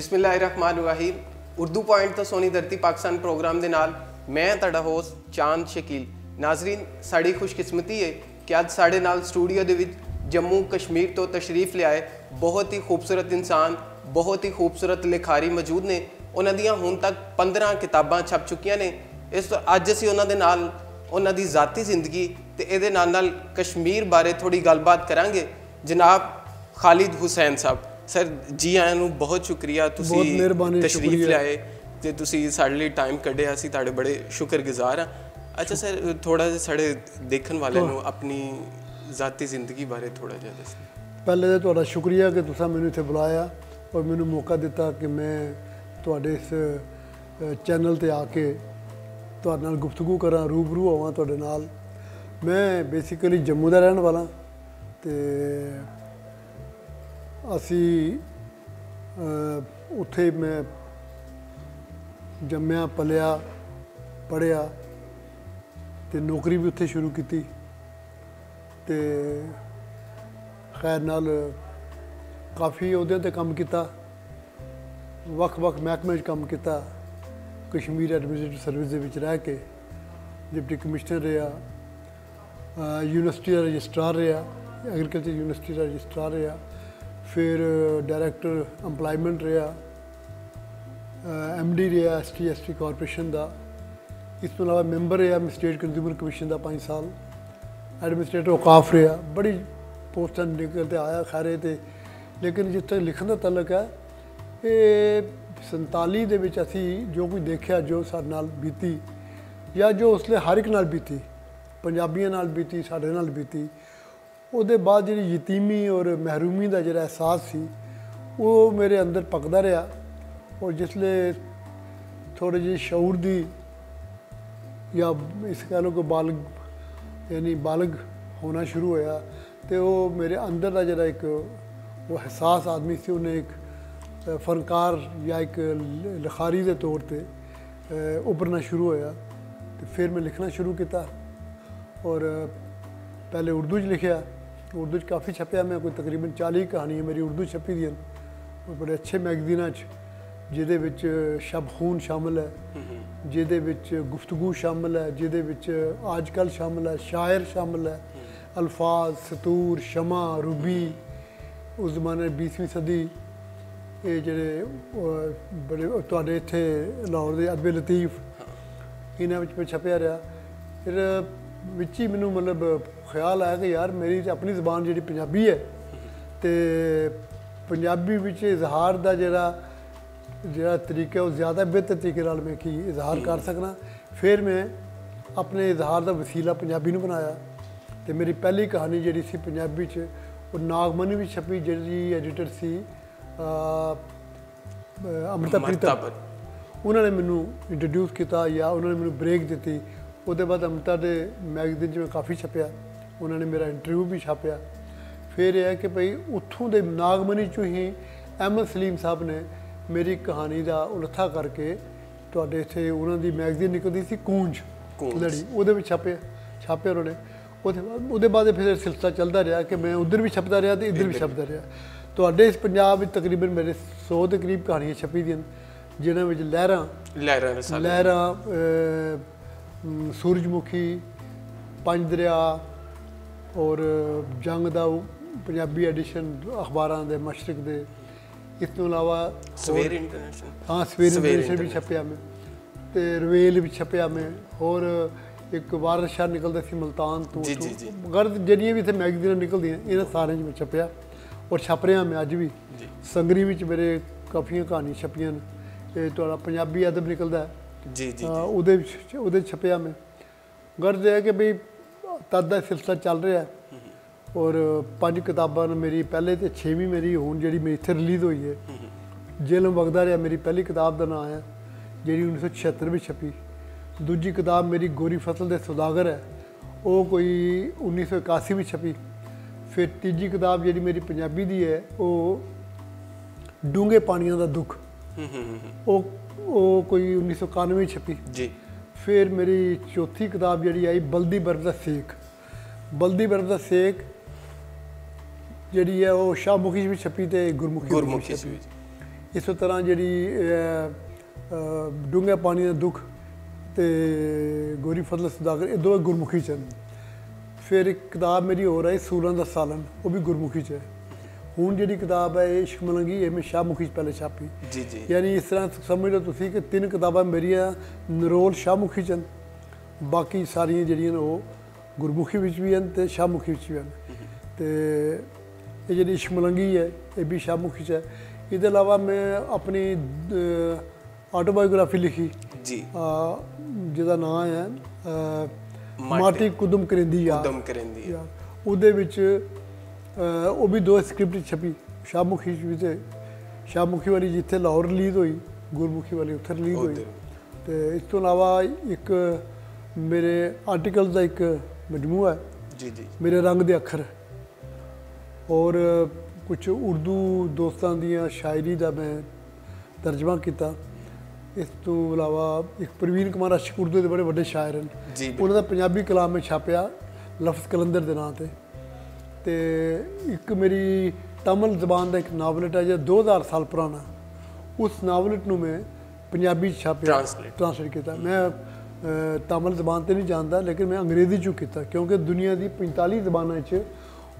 बिस्मिल्लाहिर्रहमानिर्रहीम उर्दू पॉइंट तो सोनी धरती पाकिस्तान प्रोग्राम के नाल मैं तुहाडा होस्ट चांद शकील। नाजरीन, साड़ी खुशकिस्मती है कि अज साढ़े नाल स्टूडियो दे विच जम्मू कश्मीर तो तशरीफ लियाए बहुत ही खूबसूरत इंसान, बहुत ही खूबसूरत लिखारी मौजूद ने। उन्हां दियां हुण तक 15 किताबां छप चुकियां ने। इस अज असीं उन्हां दे नाल उन्हां दी ज़ाती जिंदगी ते इहदे नाल कश्मीर बारे थोड़ी गलबात करांगे। जनाब खालिद हुसैन साहब, सर जी आयां नूं, बहुत शुक्रिया तुसीं तशरीफ लियाए ते तुसीं साडे लई टाइम कड्ढिया। असीं तुहाडे बड़े शुक्रगुजार हाँ। अच्छा सर, थोड़ा जिहा साडे देखण वाले नूं अपनी ज़ाती जिंदगी बारे थोड़ा जिहा दस्सो। पहले तो तुहाडा शुक्रिया कि तुसां मैनूं इत्थे बुलाया और मैनूं मौका दिता कि मैं तुहाडे इस चैनल ते आके तुहाडे नाल गुफ्तगू करां, रूबरू होवां तुहाडे नाल। मैं बेसिकली जम्मू दा रहण वाला ते असी उत्थे मैं जम्मिया पलिया पढ़िया ते नौकरी भी उत्थे शुरू की ते खैर नाल काफ़ी अहुदियां ते कम्म कीता, वक्-वक् महकमे च कम्म कीता। कश्मीर एडमिनिस्ट्रेटिव सर्विस दे विच रह के डिप्टी कमिश्नर रहा, यूनिवर्सिटी का रजिस्ट्रार रहा, एग्रीकल्चर यूनिवर्सिटी का रजिस्ट्रार रहा, फिर डायरैक्टर एम्पलायमेंट रहा, MD रहा ST कॉरपोरेशन का। इस तो अलावा मैंबर रहा स्टेट कंज्यूमर कमीशन का 5 साल, एडमिनिस्ट्रेटर औकाफ रहा। बड़ी पोस्टां निकलते आया खैरे ते, लेकिन जिस तक लिखण का तलक है, ये 47 दे विच असी जो कुछ देखा, जो साडे नाल बीती या जो उसले हर एक नाल बीती, पंजाबियों नाल बीती, साडे नाल बीती, उसदे बाद जी यतीमी और महरूमी का जो एहसास सी वो मेरे अंदर पकदा रहा। और जिसले थोड़े जी शऊर दी या इस कह लो कि बालग यानी बालग होना शुरू होया तो वो मेरे अंदर का जरा एक वो एहसास आदमी से उन्हें एक फनकार या एक लिखारी के तौर पर उभरना शुरू होया। तो फिर मैं लिखना शुरू किया और पहले उर्दू च लिखिया, उर्दू काफ़ी छपया। मैं कोई तकरीबन 40 कहानियाँ मेरी उर्दू छपी दी और बड़े अच्छे मैगजीनां जिहदे विच शब खून शामिल है, जिहदे विच गुफ्तगू शामिल है, जिहदे विच आजकल शामिल है, शायर शामिल है, अल्फाज, सतूर, शमा, रूबी, उस जमाने 20वीं सदी ये जेह्ड़े बड़े तुहाडे इत्थे लाहौर दे अदब लतीफ़ इन्हां विच मैं छपया रहा। फिर विच ही मैनूं मतलब ख्याल आया कि यार मेरी तो अपनी ज़बान जिहड़ी पंजाबी है तो पंजाबी विच इजहार का जिहड़ा तरीका वो ज़्यादा बेहतर तरीके नाल मैं की इजहार कर सकना। फिर मैं अपने इजहार का वसीला पंजाबी नूं बनाया तो मेरी पहली कहानी जिहड़ी सी पंजाबी च वो नागमनी भी छपी, जिहड़ी एडिटर सी अमृता प्रीतम। उन्होंने मैनू इंट्रोड्यूस किया या उन्होंने मैनू ब्रेक दी। उसके बाद अमृता के मैगजीन में काफ़ी छपया, उन्होंने मेरा इंटरव्यू भी छापया। फिर यह है कि भाई उत्थों के नागमनी चों ही अहमद सलीम साहब ने मेरी कहानी का उलथा करके तुहाडे इत्थे उन्हों की मैगजीन निकलती सी कूंज लड़ी, वो छापे उन्होंने। उसके बाद फिर सिलसिला चलता रहा कि मैं उधर भी छपता रहा तो इधर भी छपता रहा। तुहाडे इस पंजाब में तकरीबन मेरे 100 के करीब कहानियाँ छपी दी जिन्होंने में लहरां, सूरजमुखी, पंज दरिया और जंग का पंजाबी एडिशन अखबारां दे मशरक दे। इस तो अलावा सवेर इंटरनेशनल, हाँ सवेर इंटरनेशनल भी छपया मैं, तो रवेल भी छपया मैं, और एक वारस शाह निकलता सी मुल्तान तो गर्द जिन्नियां भी इत्थे मैगजीनां निकलदियां इन्हां सारे में छपया और छप रहा मैं अज भी। संगरी विच मेरे काफ़ी कहानियां छपियां न, तुहाडा पंजाबी अदब निकलदा है उहदे छपया मैं। गर्द है कि बई तद दा सिलसिला चल रहा है और 5 किताबां मेरी पहले तो 6वीं मेरी हुण जिहड़ी मेरी इत्थे रिलीज़ हुई है। जेलम वगदा रहा मेरी पहली किताब का नाम है, जिहड़ी 1976 में छपी। दूजी किताब मेरी गोरी फसल दे सौदागर है, वो कोई 1981 में छपी। फिर तीजी किताब जिहड़ी मेरी पंजाबी दी है वो डूंगे पानियां दा दुख, वो कोई 1991 छपी जी। फिर मेरी चौथी किताब जिहड़ी आई बलदी बर्फ दा सेक, बलदी बर्फ दा सेक जिहड़ी है वो शाहमुखी भी छपी तो गुरमुखी भी छपी। ਇਸੇ ਤਰ੍ਹਾਂ ਜਿਹੜੀ ਡੂੰਘੇ ਪਾਣੀ ਦਾ ਦੁੱਖ ਤੇ ਗੋਰੀ ਫਜ਼ਲ ਸੌਦਾਗਰ, ਇਹ ਦੋਵੇਂ ਗੁਰਮੁਖੀ 'ਚ ਹਨ। ਫਿਰ ਇੱਕ ਕਿਤਾਬ ਮੇਰੀ ਹੋਰ ਹੈ ਸੂਰਾਂ ਦਾ ਸਾਲਨ, ਉਹ ਵੀ ਗੁਰਮੁਖੀ 'ਚ ਹੈ। ਹੁਣ ਜਿਹੜੀ ਕਿਤਾਬ ਹੈ ਇਹ ਇਸ਼ਕ ਮਲੰਗੀ, ਇਹ ਮੈਂ ਸ਼ਾਹਮੁਖੀ 'ਚ ਪਹਿਲੇ ਛਾਪੀ। ਜੀ ਜੀ। ਯਾਨੀ ਇਸ ਤਰ੍ਹਾਂ ਸਮਝ ਲਓ ਤੁਸੀਂ ਕਿ 3 ਕਿਤਾਬਾਂ ਮੇਰੀਆਂ ਨਰੋਲ ਸ਼ਾਹਮੁਖੀ 'ਚ ਹਨ, ਬਾਕੀ ਸਾਰੀਆਂ ਜਿਹੜੀਆਂ ਨੇ ਉਹ ਗੁਰਮੁਖੀ ਵਿੱਚ ਵੀ ਹਨ ਤੇ ਸ਼ਾਹਮੁਖੀ ਵਿੱਚ ਵੀ ਹਨ। ਤੇ ਇਹ ਜਿਹੜੀ ਇਸ਼ਕ ਮਲੰਗੀ ਹੈ ਇਹ ਵੀ ਸ਼ਾਹਮੁਖੀ 'ਚ ਹੈ। ਇਹਦੇ ਇਲਾਵਾ ਮੈਂ ਆਪਣੀ ਆਟੋਬਾਇਓਗ੍ਰਾਫੀ ਲਿਖੀ ਜੀ, ਜਿਹਦਾ ਨਾਮ ਹੈ ਮਾਟੀ ਕੁਦਮ ਕਰਿੰਦੀ ਯਾਰ। ਕੁਦਮ ਕਰਿੰਦੀ ਯਾਰ ਉਹਦੇ ਵਿੱਚ ਉਹ ਵੀ 2 ਸਕ੍ਰਿਪਟ ਛਪੀ, ਸ਼ਾਹਮੁਖੀ ਵੀ ਤੇ ਸ਼ਾਹਮੁਖੀ ਵਾਲੀ ਜਿੱਥੇ ਲਾਹੌਰ ਰਿਲੀਜ਼ ਹੋਈ, ਗੁਰਮੁਖੀ ਵਾਲੀ ਉੱਥੇ ਰਿਲੀਜ਼ ਹੋਈ। ਤੇ ਇਸ ਤੋਂ ਇਲਾਵਾ ਇੱਕ ਮੇਰੇ ਆਰਟੀਕਲਸ ਦਾ ਇੱਕ ਮਜਮੂਆ ਹੈ ਜੀ ਜੀ, ਮੇਰੇ ਰੰਗ ਦੇ ਅੱਖਰ, ਔਰ ਕੁਝ ਉਰਦੂ ਦੋਸਤਾਂ ਦੀਆਂ ਸ਼ਾਇਰੀ ਦਾ ਮੈਂ ਤਰਜਮਾ ਕੀਤਾ। ਇਸ ਤੋਂ ਇਲਾਵਾ ਇੱਕ ਪ੍ਰਵੀਨ ਕੁਮਾਰ ਅਸ਼ਕ ਉਰਦੂ ਦੇ ਬੜੇ ਵੱਡੇ ਸ਼ਾਇਰ ਹਨ ਜੀ, ਉਹਨਾਂ ਦਾ ਪੰਜਾਬੀ ਕਲਾਮ ਮੈਂ ਛਾਪਿਆ ਲਫ਼ਜ਼ ਕਲੰਦਰ ਦੇ ਨਾਂ ਤੇ। ਤੇ ਇੱਕ ਮੇਰੀ ਤਾਮਿਲ ਜ਼ਬਾਨ ਦਾ ਇੱਕ ਨਾਵਲਟ ਹੈ ਜਿਹੜਾ 2000 ਸਾਲ ਪੁਰਾਣਾ, ਉਸ ਨਾਵਲਟ ਨੂੰ ਮੈਂ ਪੰਜਾਬੀ 'ਚ ਛਾਪਿਆ, ਟ੍ਰਾਂਸਲੇਟ ਕੀਤਾ। ਮੈਂ ਤਾਮਿਲ ਜ਼ਬਾਨ ਤੇ ਨਹੀਂ ਜਾਣਦਾ, ਲੇਕਿਨ ਮੈਂ ਅੰਗਰੇਜ਼ੀ 'ਚੋਂ ਕੀਤਾ ਕਿਉਂਕਿ ਦੁਨੀਆ ਦੀ 45 ਜ਼ਬਾਨਾਂ 'ਚ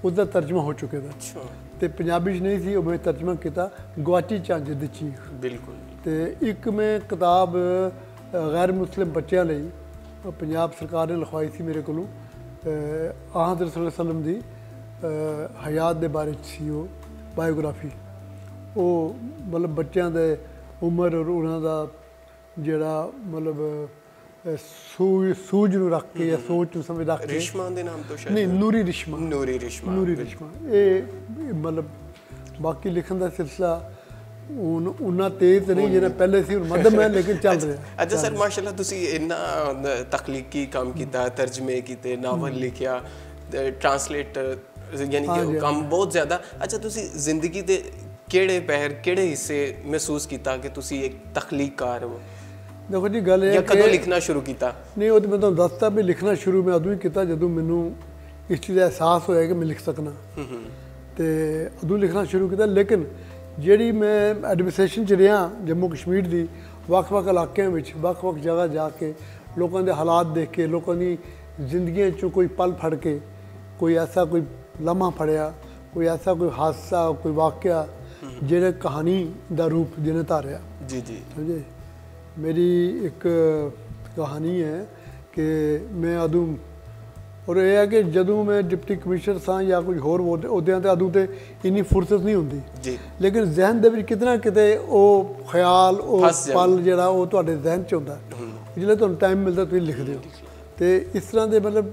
ਉਹਦਾ ਤਰਜਮਾ ਹੋ ਚੁੱਕਿਆ ਦਾ ਤੇ ਪੰਜਾਬੀ 'ਚ ਨਹੀਂ ਸੀ, ਉਹ ਮੈਂ ਤਰਜਮਾ ਕੀਤਾ ਗਵਾਚੀ ਝਾਂਜਰ ਦੀ ਚੀਖ। ਬਿਲਕੁਲ। ਤੇ ਇੱਕ ਮੈਂ ਕਿਤਾਬ ਗੈਰ ਮੁਸਲਿਮ ਬੱਚਿਆਂ ਲਈ ਪੰਜਾਬ ਸਰਕਾਰ ਨੇ ਲਿਖਵਾਈ ਸੀ ਮੇਰੇ ਕੋਲੋਂ, ਆਹ ਹਜ਼ਰਤ ਸੱਲੱਲਾਹੁ ਅਲੈਹਿ ਵਸੱਲਮ ਦੀ ਹਯਾਤ ਦੇ ਬਾਰੇ 'ਚ ਸੀ ਉਹ ਬਾਇਓਗ੍ਰਾਫੀ। ਉਹ ਮਤਲਬ ਬੱਚਿਆਂ ਦੇ ਉਮਰ ਔਰ ਉਹਨਾਂ ਦਾ ਜਿਹੜਾ ਮਤਲਬ ਸੂਝ ਨੂੰ ਰੱਖ ਕੇ ਜਾਂ ਸੋਚ ਨੂੰ ਸਮਝ ਰੱਖ ਕੇ। ਰਿਸ਼ਮਾ ਦੇ ਨਾਮ ਤੋਂ ਸ਼ਾਇਦ ਨਹੀਂ, ਨੂਰੀ ਰਿਸ਼ਮਾ। ਨੂਰੀ ਰਿਸ਼ਮਾ, ਨੂਰੀ ਰਿਸ਼ਮਾ। ਇਹ ਮਤਲਬ ਬਾਕੀ ਲਿਖਣ ਦਾ ਸਿਲਸਿਲਾ ਹੁਣ ਉਨਾ ਤੇਜ਼ ਨਹੀਂ ਜਿਹੜਾ ਪਹਿਲੇ ਸੀ, ਹੁਣ ਮੱਧਮ ਹੈ ਲੇਕਿਨ ਚੱਲ ਰਿਹਾ। ਅੱਛਾ ਸਰ, ਮਾਸ਼ਾਅੱਲਾ ਤੁਸੀਂ ਇੰਨਾ ਤਖਲੀਕੀ ਕੰਮ ਕੀਤਾ, ਤਰਜਮੇ ਕੀਤੇ, ਨਾਵਲ ਲਿਖਿਆ, ਟ੍ਰਾਂਸਲੇਟ, ਯਾਨੀ ਕਿ ਕੰਮ ਬਹੁਤ ਜ਼ਿਆਦਾ। ਅੱਛਾ, ਤੁਸੀਂ ਜ਼ਿੰਦਗੀ ਦੇ ਕਿਹੜੇ ਪਹਿਰ, ਕਿਹੜੇ ਹਿੱਸੇ ਮਹਿਸੂਸ ਕੀਤਾ ਕਿ ਤੁਸੀਂ ਇੱਕ ਤਖਲੀਕਕਾਰ ਹੋ? ਦੇਖੋ ਜੀ, ਗੱਲ ਇਹ ਹੈ ਕਿ ਕਦੋਂ ਲਿਖਣਾ ਸ਼ੁਰੂ ਕੀਤਾ? ਨਹੀਂ, ਉਹ ਤਾਂ ਮੈਂ ਤੁਹਾਨੂੰ ਦੱਸਤਾ ਵੀ ਲਿਖਣਾ ਸ਼ੁਰੂ ਮੈਂ ਉਦੋਂ ਹੀ ਕੀਤਾ ਜਦੋਂ ਮੈਨੂੰ ਇਸ ਚੀਜ਼ ਦਾ ਅਹਿਸਾਸ ਹੋਇਆ ਕਿ ਮੈਂ ਲਿਖ ਸਕਣਾ, ਤੇ ਉਦੋਂ ਲਿਖਣਾ ਸ਼ੁਰੂ ਕੀਤਾ। ਲੇਕਿਨ ਜਿਹੜੀ ਮੈਂ ਐਡਮਿਨਿਸਟ੍ਰੇਸ਼ਨ 'ਚ ਰਿਹਾ ਜੰਮੂ ਕਸ਼ਮੀਰ ਦੀ, ਵੱਖ-ਵੱਖ ਇਲਾਕਿਆਂ ਵਿੱਚ ਵੱਖ-ਵੱਖ ਜਗ੍ਹਾ ਜਾ ਕੇ ਲੋਕਾਂ ਦੇ ਹਾਲਾਤ ਦੇਖ ਕੇ, ਲੋਕਾਂ ਦੀ ਜ਼ਿੰਦਗੀਆਂ 'ਚੋਂ ਕੋਈ ਪਲ ਫੜ ਕੇ, ਕੋਈ ਐਸਾ ਕੋਈ ਲਮਹਾ ਫੜਿਆ, ਕੋਈ ਐਸਾ ਕੋਈ ਹਾਦਸਾ, ਕੋਈ ਵਾਕਿਆ ਜਿਹੜੇ ਕਹਾਣੀ ਦਾ ਰੂਪ ਜਿਹਨੇ ਧਾਰਿਆ। ਜੀ ਜੀ, ਸਮਝੇ। ਮੇਰੀ ਇੱਕ ਕਹਾਣੀ ਹੈ ਕਿ ਮੈਂ ਉਦੋਂ, ਔਰ ਇਹ ਹੈ ਕਿ ਜਦੋਂ ਮੈਂ ਡਿਪਟੀ ਕਮਿਸ਼ਨਰ ਸਾਂ ਜਾਂ ਕੁਝ ਹੋਰ ਅਹੁਦਿਆਂ 'ਤੇ, ਉਦੋਂ ਤੇ ਇੰਨੀ ਫੁਰਸਤ ਨਹੀਂ ਹੁੰਦੀ ਜੀ, ਲੇਕਿਨ ਜ਼ਿਹਨ ਦੇ ਵਿੱਚ ਕਿਤੇ ਨਾ ਕਿਤੇ ਉਹ ਖਿਆਲ, ਉਹ ਪਲ ਜਿਹੜਾ ਉਹ ਤੁਹਾਡੇ ਜ਼ਿਹਨ 'ਚ ਹੁੰਦਾ, ਜਿਹੜੇ ਤੁਹਾਨੂੰ ਟਾਈਮ ਮਿਲਦਾ ਤੁਸੀਂ ਲਿਖਦੇ ਹੋ। ਤੇ ਇਸ ਤਰ੍ਹਾਂ ਦੇ ਮਤਲਬ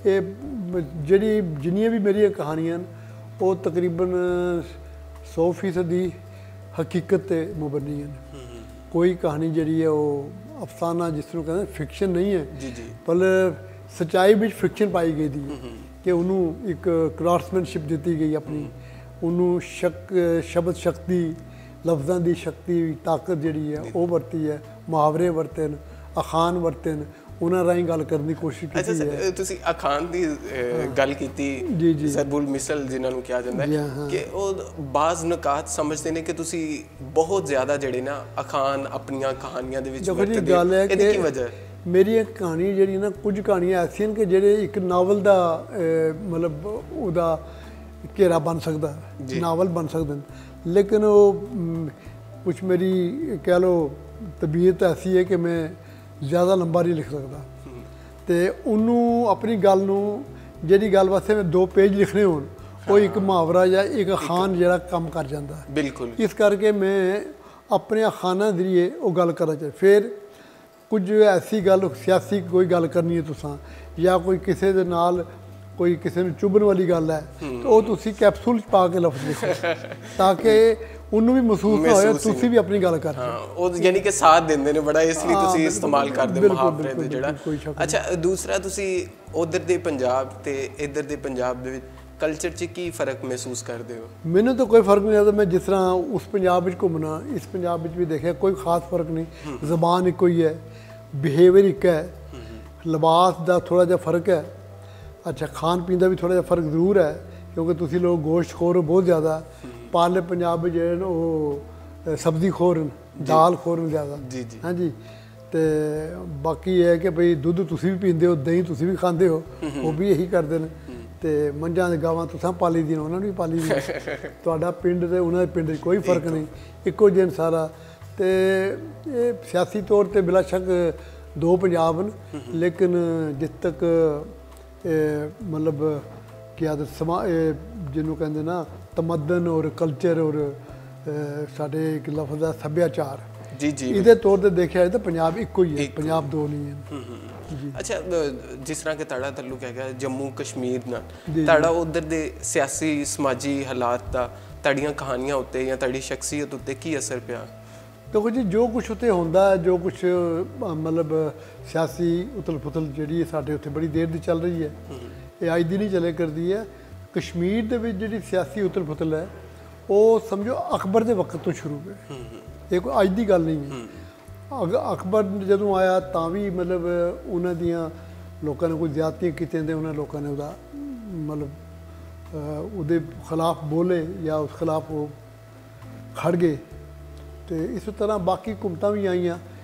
ਇਹ ਜਿਹੜੀ ਜਿੰਨੀਆਂ ਵੀ ਮੇਰੀਆਂ ਕਹਾਣੀਆਂ ਹਨ ਉਹ ਤਕਰੀਬਨ 100% ਦੀ ਹਕੀਕਤ 'ਤੇ ਮੁਬੰਨੀ ਹਨ। ਕੋਈ ਕਹਾਣੀ ਜਿਹੜੀ ਹੈ ਉਹ ਅਫਸਾਨਾ, ਜਿਸ ਨੂੰ ਕਹਿੰਦੇ ਫਿਕਸ਼ਨ ਨਹੀਂ ਹੈ ਜੀ ਜੀ, ਪਰ ਸੱਚਾਈ ਵਿੱਚ ਫਿਕਸ਼ਨ ਪਾਈ ਗਈ ਦੀ ਕਿ ਉਹਨੂੰ ਇੱਕ ਕਰਾਫਟਸਮੈਨਸ਼ਿਪ ਦਿੱਤੀ ਗਈ ਆਪਣੀ, ਉਹਨੂੰ ਸ਼ਬਦ ਸ਼ਕਤੀ, ਲਫ਼ਜ਼ਾਂ ਦੀ ਸ਼ਕਤੀ, ਤਾਕਤ ਜਿਹੜੀ ਹੈ ਉਹ ਵਰਤੀ ਹੈ, ਮੁਹਾਵਰੇ ਵਰਤੇ ਨੇ, ਅਖਾਣ ਵਰਤੇ ਨੇ, ਉਹਨਾਂ ਰਾਹੀਂ ਗੱਲ ਕਰਨ ਦੀ ਕੋਸ਼ਿਸ਼ ਕੀਤੀ ਹੈ। ਅੱਛਾ, ਤੁਸੀਂ ਅਖਾਣ ਦੀ ਗੱਲ ਕੀਤੀ, ਜੀ ਜੀ, ਜ਼ਰਬੁਲ ਮਿਸਲ ਜਿਨ੍ਹਾਂ ਨੂੰ ਕਿਹਾ ਜਾਂਦਾ ਹੈ, ਕਿ ਉਹ ਬਾਜ਼ ਨੁਕਾਤ ਸਮਝਦੇ ਨੇ ਕਿ ਤੁਸੀਂ ਬਹੁਤ ਜ਼ਿਆਦਾ ਜਿਹੜੇ ਨਾ ਅਖਾਣ ਆਪਣੀਆਂ ਕਹਾਣੀਆਂ ਦੇ ਵਿੱਚ ਵਰਤਦੇ ਹੋ। ਇਹਦੀ ਕੀ ਵਜ੍ਹਾ ਹੈ? ਮੇਰੀ ਇੱਕ ਕਹਾਣੀ ਜਿਹੜੀ ਨਾ, ਕੁਝ ਕਹਾਣੀਆਂ ਐਸੀਆਂ ਕਿ ਜਿਹੜੇ ਇੱਕ ਨਾਵਲ ਦਾ ਮਤਲਬ ਉਹਦਾ ਘੇਰਾ ਬਣ ਸਕਦਾ, ਨਾਵਲ ਬਣ ਸਕਦੇ ਨੇ, ਲੇਕਿਨ ਉਹ ਕੁਛ ਮੇਰੀ ਕਹਿ ਲਓ ਤਬੀਅਤ ਐਸੀ ਹੈ ਕਿ ਮੈਂ ਜ਼ਿਆਦਾ ਲੰਬਾ ਨਹੀਂ ਲਿਖ ਸਕਦਾ, ਤੇ ਉਹਨੂੰ ਆਪਣੀ ਗੱਲ ਨੂੰ, ਜਿਹੜੀ ਗੱਲ ਵਾਸਤੇ ਮੈਂ 2 ਪੇਜ ਲਿਖਣੇ ਹੋਣ, ਉਹ ਇੱਕ ਮੁਹਾਵਰਾ ਜਾਂ ਇੱਕ ਅਖਾਣ ਜਿਹੜਾ ਕੰਮ ਕਰ ਜਾਂਦਾ। ਬਿਲਕੁਲ। ਇਸ ਕਰਕੇ ਮੈਂ ਆਪਣੇ ਅਖਾਣਾਂ ਜ਼ਰੀਏ ਉਹ ਗੱਲ ਕਰਨਾ ਚਾਹੀਦਾ। ਫਿਰ ਕੁਝ ਐਸੀ ਗੱਲ, ਸਿਆਸੀ ਕੋਈ ਗੱਲ ਕਰਨੀ ਹੈ ਤੁਸੀਂ, ਜਾਂ ਕੋਈ ਕਿਸੇ ਦੇ ਨਾਲ ਕੋਈ ਕਿਸੇ ਨੂੰ ਚੁਭਣ ਵਾਲੀ ਗੱਲ ਹੈ, ਤਾਂ ਉਹ ਤੁਸੀਂ ਕੈਪਸੂਲ 'ਚ ਪਾ ਕੇ ਲਫ਼ਜ਼ ਲਿਖੋ ਤਾਂ ਕਿ ਉਹਨੂੰ ਵੀ ਮਹਿਸੂਸ ਨਾ ਹੋਏ ਤੁਸੀਂ ਵੀ ਆਪਣੀ ਗੱਲ ਕਰ ਰਹੇ ਹੋ। ਉਹ ਯਾਨੀ ਕਿ ਸਾਥ ਦਿੰਦੇ ਨੇ ਬੜਾ, ਇਸ ਲਈ ਤੁਸੀਂ ਇਸਤੇਮਾਲ ਕਰਦੇ ਮੁਹਾਵਰੇ ਦੇ ਜਿਹੜਾ। ਅੱਛਾ, ਦੂਸਰਾ ਤੁਸੀਂ ਉਧਰ ਦੇ ਪੰਜਾਬ ਤੇ ਇੱਧਰ ਦੇ ਪੰਜਾਬ ਦੇ ਵਿੱਚ ਕਲਚਰ 'ਚ ਕੀ ਫਰਕ ਮਹਿਸੂਸ ਕਰਦੇ ਹੋ? ਮੈਨੂੰ ਤਾਂ ਕੋਈ ਫਰਕ ਨਹੀਂ ਲੱਗਦਾ। ਮੈਂ ਜਿਸ ਤਰ੍ਹਾਂ ਉਸ ਪੰਜਾਬ ਵਿੱਚ ਘੁੰਮਣਾ, ਇਸ ਪੰਜਾਬ ਵਿੱਚ ਵੀ ਦੇਖਿਆ, ਕੋਈ ਖਾਸ ਫਰਕ ਨਹੀਂ। ਜ਼ਬਾਨ ਇੱਕੋ ਹੀ ਹੈ, ਬਿਹੇਵੀਅਰ ਇੱਕ ਹੈ, ਲਿਬਾਸ ਦਾ ਥੋੜ੍ਹਾ ਜਿਹਾ ਫਰਕ ਹੈ। ਅੱਛਾ, ਖਾਣ ਪੀਣ ਦਾ ਵੀ ਥੋੜ੍ਹਾ ਜਿਹਾ ਫਰਕ ਜ਼ਰੂਰ ਹੈ, ਕਿਉਂਕਿ ਤੁਸੀਂ ਲੋਕ ਗੋਸ਼ਤ ਖੋਰ ਹੋ ਬਹੁਤ ਜ਼ਿਆਦਾ। ਪਾਰਲੇ ਪੰਜਾਬ ਵਿੱਚ ਜਿਹੜੇ ਨੇ ਉਹ ਸਬਜ਼ੀ ਖੋਰ ਦਾਲ ਖੋਰ ਜ਼ਿਆਦਾ ਜੀ ਜੀ ਹਾਂਜੀ। ਤੇ ਬਾਕੀ ਇਹ ਹੈ ਕਿ ਭਈ ਦੁੱਧ ਤੁਸੀਂ ਵੀ ਪੀਂਦੇ ਹੋ, ਦਹੀਂ ਤੁਸੀਂ ਵੀ ਖਾਂਦੇ ਹੋ, ਉਹ ਵੀ ਇਹੀ ਕਰਦੇ ਨੇ। ਤੇ ਮੱਝਾਂ ਦੇ ਗਾਵਾਂ ਤੁਸੀਂ ਪਾਲੀ ਦੀਆਂ, ਉਹਨਾਂ ਨੂੰ ਵੀ ਪਾਲੀ ਦੀਆਂ। ਤੁਹਾਡਾ ਪਿੰਡ ਤੇ ਉਹਨਾਂ ਦੇ ਪਿੰਡ 'ਚ ਕੋਈ ਫਰਕ ਨਹੀਂ, ਇੱਕੋ ਜਿਹਾ ਸਾਰਾ। ਤੇ ਇਹ ਸਿਆਸੀ ਤੌਰ ਤੇ ਬਿਲਾ ਸ਼ੱਕ ਦੋ ਪੰਜਾਬ ਨੇ, ਲੇਕਿਨ ਜਿੱਥੇ ਤੱਕ ਮਤਲਬ ਕੀ ਆਦਤ ਸਮਾ ਜਿਹਨੂੰ ਕਹਿੰਦੇ ਨਾ ਤਮੱਦਨ ਔਰ ਕਲਚਰ ਔਰ ਸਾਡੇ ਇੱਕ ਲਫ਼ਜ਼ ਦਾ ਸੱਭਿਆਚਾਰ, ਜੀ ਜੀ, ਇਹਦੇ ਤੌਰ ਤੇ ਦੇਖਿਆ ਜਾਏ ਤਾਂ ਪੰਜਾਬ ਇੱਕੋ ਹੀ ਹੈ, ਪੰਜਾਬ ਦੋ ਨਹੀਂ ਹੈ। ਅੱਛਾ, ਜਿਸ ਤਰ੍ਹਾਂ ਕਿ ਤੁਹਾਡਾ ਤਾਲੁਕ ਹੈਗਾ ਜੰਮੂ ਕਸ਼ਮੀਰ ਨਾਲ, ਤੁਹਾਡਾ ਉਧਰ ਦੇ ਸਿਆਸੀ ਸਮਾਜੀ ਹਾਲਾਤ ਦਾ ਤੁਹਾਡੀਆਂ ਕਹਾਣੀਆਂ ਉੱਤੇ ਜਾਂ ਤੁਹਾਡੀ ਸ਼ਖਸੀਅਤ ਉੱਤੇ ਕੀ ਅਸਰ ਪਿਆ? ਦੇਖੋ ਜੀ, ਜੋ ਕੁਛ ਉੱਥੇ ਹੁੰਦਾ, ਜੋ ਕੁਛ ਮਤਲਬ ਸਿਆਸੀ ਉਥਲ ਪੁਥਲ ਜਿਹੜੀ ਸਾਡੇ ਉੱਥੇ ਬੜੀ ਦੇਰ ਦੀ ਚੱਲ ਰਹੀ ਹੈ, ਇਹ ਅੱਜ ਦੀ ਨਹੀਂ ਚੱਲੇ ਕਰਦੀ ਹੈ। ਕਸ਼ਮੀਰ ਦੇ ਵਿੱਚ ਜਿਹੜੀ ਸਿਆਸੀ ਉਥਲ ਪੁਥਲ ਹੈ ਉਹ ਸਮਝੋ ਅਕਬਰ ਦੇ ਵਕਤ ਤੋਂ ਸ਼ੁਰੂ ਹੈ, ਇਹ ਕੋਈ ਅੱਜ ਦੀ ਗੱਲ ਨਹੀਂ ਹੈ। ਅਕਬਰ ਜਦੋਂ ਆਇਆ ਤਾਂ ਵੀ ਮਤਲਬ ਉਹਨਾਂ ਦੀਆਂ ਲੋਕਾਂ ਨੇ ਕੋਈ ਜ਼ਿਆਦਤੀਆਂ ਕੀਤੀਆਂ ਤੇ ਉਹਨਾਂ ਲੋਕਾਂ ਨੇ ਉਹਦਾ ਮਤਲਬ ਉਹਦੇ ਖਿਲਾਫ ਬੋਲੇ ਜਾਂ ਉਸ ਖਿਲਾਫ ਉਹ ਖੜ ਗਏ। ਤੇ ਇਸ ਤਰ੍ਹਾਂ ਬਾਕੀ ਹੁਕੂਮਤਾਂ ਵੀ ਆਈਆਂ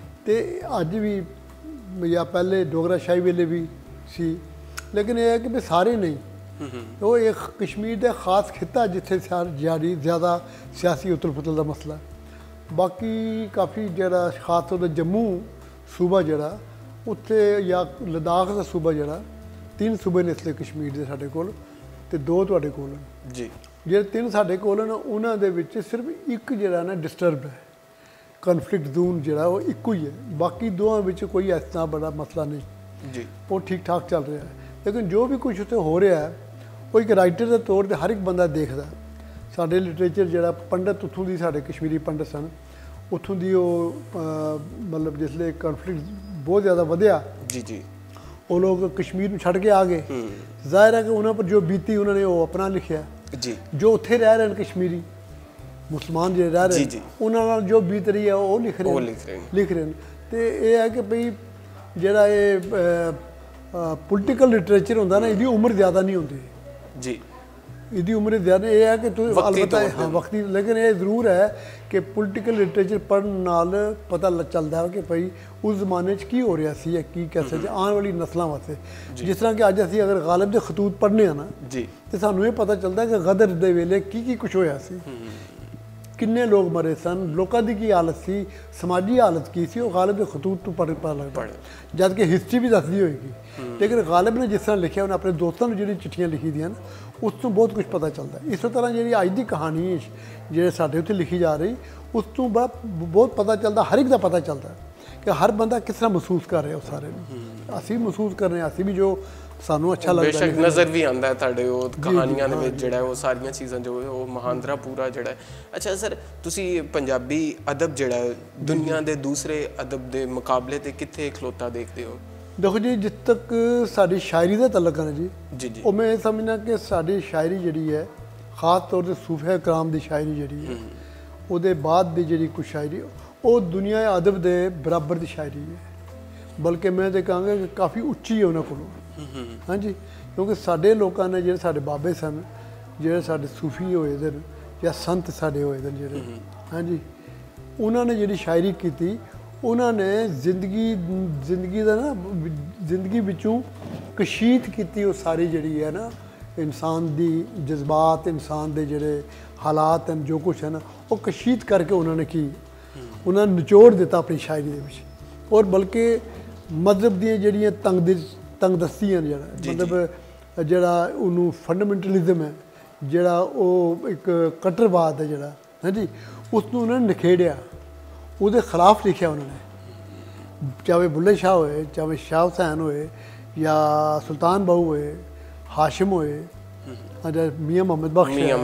ਤੇ ਅੱਜ ਵੀ ਜਾਂ ਪਹਿਲੇ ਡੋਗਰਾ ਸ਼ਾਹੀ ਵੇਲੇ ਵੀ ਸੀ, ਲੇਕਿਨ ਇਹ ਹੈ ਕਿ ਵੀ ਸਾਰੇ ਨਹੀਂ। ਉਹ ਇੱਕ ਕਸ਼ਮੀਰ ਦਾ ਖਾਸ ਖਿੱਤਾ ਜਿੱਥੇ ਜ਼ਿਆਦਾ ਸਿਆਸੀ ਉਥਲ ਪੁਥਲ ਦਾ ਮਸਲਾ। ਬਾਕੀ ਕਾਫੀ ਜਿਹੜਾ ਖਾਸ ਤੌਰ 'ਤੇ ਜੰਮੂ ਸੂਬਾ ਜਿਹੜਾ ਉੱਥੇ ਜਾਂ ਲਦਾਖ ਦਾ ਸੂਬਾ ਜਿਹੜਾ, 3 ਸੂਬੇ ਨੇ ਇਸ ਲਈ ਕਸ਼ਮੀਰ ਦੇ ਸਾਡੇ ਕੋਲ, ਤੇ 2 ਤੁਹਾਡੇ ਕੋਲ ਹਨ ਜੀ। ਜਿਹੜੇ 3 ਸਾਡੇ ਕੋਲ ਹਨ ਉਹਨਾਂ ਦੇ ਵਿੱਚ ਸਿਰਫ ਇੱਕ ਜਿਹੜਾ ਨਾ ਡਿਸਟਰਬ ਹੈ, ਕਨਫਲਿਕਟ ਜ਼ੋਨ ਜਿਹੜਾ ਉਹ ਇੱਕੋ ਹੀ ਹੈ। ਬਾਕੀ ਦੋਵਾਂ ਵਿੱਚ ਕੋਈ ਇਸ ਤਰ੍ਹਾਂ ਬੜਾ ਮਸਲਾ ਨਹੀਂ ਜੀ, ਉਹ ਠੀਕ ਠਾਕ ਚੱਲ ਰਿਹਾ ਹੈ। ਲੇਕਿਨ ਜੋ ਵੀ ਕੁਝ ਉੱਥੇ ਹੋ ਰਿਹਾ ਹੈ ਉਹ ਇੱਕ ਰਾਈਟਰ ਦੇ ਤੌਰ 'ਤੇ ਹਰ ਇੱਕ ਬੰਦਾ ਦੇਖਦਾ। ਸਾਡੇ ਲਿਟਰੇਚਰ ਜਿਹੜਾ ਪੰਡਤ ਉੱਥੋਂ ਦੀ ਸਾਡੇ ਕਸ਼ਮੀਰੀ ਪੰਡਤ ਸਨ, ਉੱਥੋਂ ਦੀ ਉਹ ਮਤਲਬ ਜਿਸਲੇ ਕਨਫਲਿਕਟ ਬਹੁਤ ਜ਼ਿਆਦਾ ਵਧਿਆ ਜੀ ਜੀ, ਉਹ ਲੋਕ ਕਸ਼ਮੀਰ ਨੂੰ ਛੱਡ ਕੇ ਆ ਗਏ। ਜ਼ਾਹਿਰ ਹੈ ਕਿ ਉਹਨਾਂ ਪਰ ਜੋ ਬੀਤੀ ਉਹਨਾਂ ਨੇ ਉਹ ਆਪਣਾ ਲਿਖਿਆ ਜੀ। ਜੋ ਉੱਥੇ ਰਹਿ ਰਹੇ ਨੇ ਕਸ਼ਮੀਰੀ ਮੁਸਲਮਾਨ ਜਿਹੜੇ ਰਹਿ ਰਹੇ ਨੇ ਉਹਨਾਂ ਨਾਲ ਜੋ ਬੀਤ ਰਹੀ ਹੈ ਉਹ ਲਿਖ ਰਹੇ ਨੇ। ਤੇ ਇਹ ਹੈ ਕਿ ਭਈ ਜਿਹੜਾ ਇਹ ਪੋਲੀਟੀਕਲ ਲਿਟਰੇਚਰ ਹੁੰਦਾ ਨਾ, ਇਹਦੀ ਉਮਰ ਜ਼ਿਆਦਾ ਨਹੀਂ ਹੁੰਦੀ ਜੀ, ਇਹਦੀ ਉਮਰ ਜ਼ਿਆਦਾ। ਇਹ ਹੈ ਕਿ ਤੂੰ ਅਲਬત્ਤਾ ਹਾਂ ਵਕਤੀ, ਲੇਕਿਨ ਇਹ ਜ਼ਰੂਰ ਹੈ ਕਿ ਪੋਲੀਟੀਕਲ ਲਿਟਰੇਚਰ ਪੜ੍ਹਨ ਨਾਲ ਪਤਾ ਚੱਲਦਾ ਹੈ ਕਿ ਭਈ ਉਸ ਜ਼ਮਾਨੇ 'ਚ ਕੀ ਹੋ ਰਿਹਾ ਸੀ ਜਾਂ ਕੀ ਕੈਸੇ ਸੀ ਆਉਣ ਵਾਲੀ ਨਸਲਾਂ ਵਾਸਤੇ। ਜਿਸ ਤਰ੍ਹਾਂ ਕਿ ਅੱਜ ਅਸੀਂ ਅਗਰ ਗਾਲਿਬ ਦੇ ਖਤੂਤ ਪੜ੍ਹਨੇ ਆ ਨਾ ਜੀ, ਤੇ ਸਾਨੂੰ ਇਹ ਪਤਾ ਚੱਲਦਾ ਕਿ ਗਦਰ ਦੇ ਵੇਲੇ ਕੀ ਕੁਛ ਹੋਇਆ ਸੀ, ਕਿੰਨੇ ਲੋਕ ਮਰੇ ਸਨ, ਲੋਕਾਂ ਦੀ ਕੀ ਹਾਲਤ ਸੀ, ਸਮਾਜੀ ਹਾਲਤ ਕੀ ਸੀ, ਉਹ ਗਾਲਿਬ ਦੇ ਖਤੂਤ ਤੋਂ ਪਤਾ ਲੱਗਦਾ। ਜਦ ਕਿ ਹਿਸਟਰੀ ਵੀ ਦੱਸਦੀ ਹੋਏਗੀ, ਲੇਕਿਨ ਗਾਲਿਬ ਨੇ ਜਿਸ ਤਰ੍ਹਾਂ ਲਿਖਿਆ, ਉਹਨੇ ਆਪਣੇ ਦੋਸਤਾਂ ਨੂੰ ਜਿਹੜੀਆਂ ਚਿੱਠੀਆਂ ਲਿਖੀ ਦੀਆਂ ਉਸ ਤੋਂ ਬਹੁਤ ਕੁਝ ਪਤਾ ਚੱਲਦਾ। ਇਸੇ ਤਰ੍ਹਾਂ ਜਿਹੜੀ ਅੱਜ ਦੀ ਕਹਾਣੀ ਜਿਹੜੇ ਸਾਡੇ ਉੱਤੇ ਲਿਖੀ ਜਾ ਰਹੀ, ਉਸ ਤੋਂ ਬਹੁਤ ਪਤਾ ਚੱਲਦਾ, ਹਰ ਇੱਕ ਦਾ ਪਤਾ ਚੱਲਦਾ ਕਿ ਹਰ ਬੰਦਾ ਕਿਸ ਤਰ੍ਹਾਂ ਮਹਿਸੂਸ ਕਰ ਰਿਹਾ। ਉਹ ਸਾਰੇ ਨੂੰ ਅਸੀਂ ਮਹਿਸੂਸ ਕਰ ਰਹੇ ਹਾਂ, ਅਸੀਂ ਵੀ ਜੋ ਸਾਨੂੰ ਅੱਛਾ ਲੱਗਦਾ ਬੇਸ਼ੱਕ ਨਜ਼ਰ ਵੀ ਆਉਂਦਾ ਹੈ ਤੁਹਾਡੇ ਉਹ ਕਹਾਣੀਆਂ ਦੇ ਵਿੱਚ ਜਿਹੜਾ ਉਹ ਸਾਰੀਆਂ ਚੀਜ਼ਾਂ ਜੋ ਉਹ ਮਹਾਂਦਰਾ ਪੂਰਾ ਜਿਹੜਾ। ਅੱਛਾ ਸਰ, ਤੁਸੀਂ ਪੰਜਾਬੀ ਅਦਬ ਜਿਹੜਾ ਦੁਨੀਆ ਦੇ ਦੂਸਰੇ ਅਦਬ ਦੇ ਮੁਕਾਬਲੇ ਤੇ ਕਿੱਥੇ ਖਲੋਤਾ ਦੇਖਦੇ ਹੋ? ਦੇਖੋ ਜੀ, ਜਿੱਥੇ ਤੱਕ ਸਾਡੀ ਸ਼ਾਇਰੀ ਦਾ ਤਾਲੁਕ ਹੈ ਜੀ ਜੀ ਜੀ, ਉਹ ਮੈਂ ਇਹ ਸਮਝਣਾ ਕਿ ਸਾਡੀ ਸ਼ਾਇਰੀ ਜਿਹੜੀ ਹੈ, ਖਾਸ ਤੌਰ 'ਤੇ ਸੂਫੀਆ ਕਰਾਮ ਦੀ ਸ਼ਾਇਰੀ ਜਿਹੜੀ ਹੈ, ਉਹਦੇ ਬਾਅਦ ਦੀ ਜਿਹੜੀ ਕੁਛ ਸ਼ਾਇਰੀ ਉਹ ਦੁਨੀਆ ਅਦਬ ਦੇ ਬਰਾਬਰ ਦੀ ਸ਼ਾਇਰੀ ਹੈ, ਬਲਕਿ ਮੈਂ ਤਾਂ ਕਹਾਂਗਾ ਕਿ ਕਾਫੀ ਉੱਚੀ ਹੈ ਉਹਨਾਂ ਕੋਲੋਂ। ਹਾਂਜੀ, ਕਿਉਂਕਿ ਸਾਡੇ ਲੋਕਾਂ ਨੇ ਜਿਹੜੇ ਸਾਡੇ ਬਾਬੇ ਸਨ, ਜਿਹੜੇ ਸਾਡੇ ਸੂਫੀ ਹੋਏ ਦੇ ਜਾਂ ਸੰਤ ਸਾਡੇ ਹੋਏ ਦੇ ਜਿਹੜੇ, ਹਾਂਜੀ, ਉਹਨਾਂ ਨੇ ਜਿਹੜੀ ਸ਼ਾਇਰੀ ਕੀਤੀ, ਉਹਨਾਂ ਨੇ ਜ਼ਿੰਦਗੀ ਦਾ ਨਾ ਜ਼ਿੰਦਗੀ ਵਿੱਚੋਂ ਕਸ਼ੀਦ ਕੀਤੀ ਉਹ ਸਾਰੀ ਜਿਹੜੀ ਹੈ ਨਾ ਇਨਸਾਨ ਦੀ ਜਜ਼ਬਾਤ, ਇਨਸਾਨ ਦੇ ਜਿਹੜੇ ਹਾਲਾਤ ਹਨ, ਜੋ ਕੁਛ ਹੈ ਨਾ ਉਹ ਕਸ਼ੀਦ ਕਰਕੇ ਉਹਨਾਂ ਨੇ ਕੀ ਉਹਨਾਂ ਨੇ ਨਿਚੋੜ ਦਿੱਤਾ ਆਪਣੀ ਸ਼ਾਇਰੀ ਦੇ ਵਿੱਚ। ਔਰ ਬਲਕਿ ਮਜ਼ਹਬ ਦੀਆਂ ਜਿਹੜੀਆਂ ਤੰਗਦਸਤੀਆਂ ਨੇ, ਜਿਹੜਾ ਮਤਲਬ ਜਿਹੜਾ ਉਹਨੂੰ ਫੰਡਾਮੈਂਟਲਿਜ਼ਮ ਹੈ, ਜਿਹੜਾ ਉਹ ਇੱਕ ਕੱਟਰਵਾਦ ਹੈ ਜਿਹੜਾ, ਹਾਂਜੀ, ਉਸ ਨੂੰ ਉਹਨਾਂ ਨੇ ਨਿਖੇੜਿਆ, ਉਹਦੇ ਖਿਲਾਫ ਲਿਖਿਆ ਉਹਨਾਂ ਨੇ। ਚਾਹੇ ਬੁੱਲੇ ਸ਼ਾਹ ਹੋਏ, ਚਾਹੇ ਸ਼ਾਹ ਹੁਸੈਨ ਹੋਏ, ਜਾਂ ਸੁਲਤਾਨ ਬਾਹੂ ਹੋਏ, ਹਾਸ਼ਮ ਹੋਏ, ਅੱਛਾ ਮੀਆਂ ਮੁਹੰਮਦ ਬਖਸ਼ ਹੈ,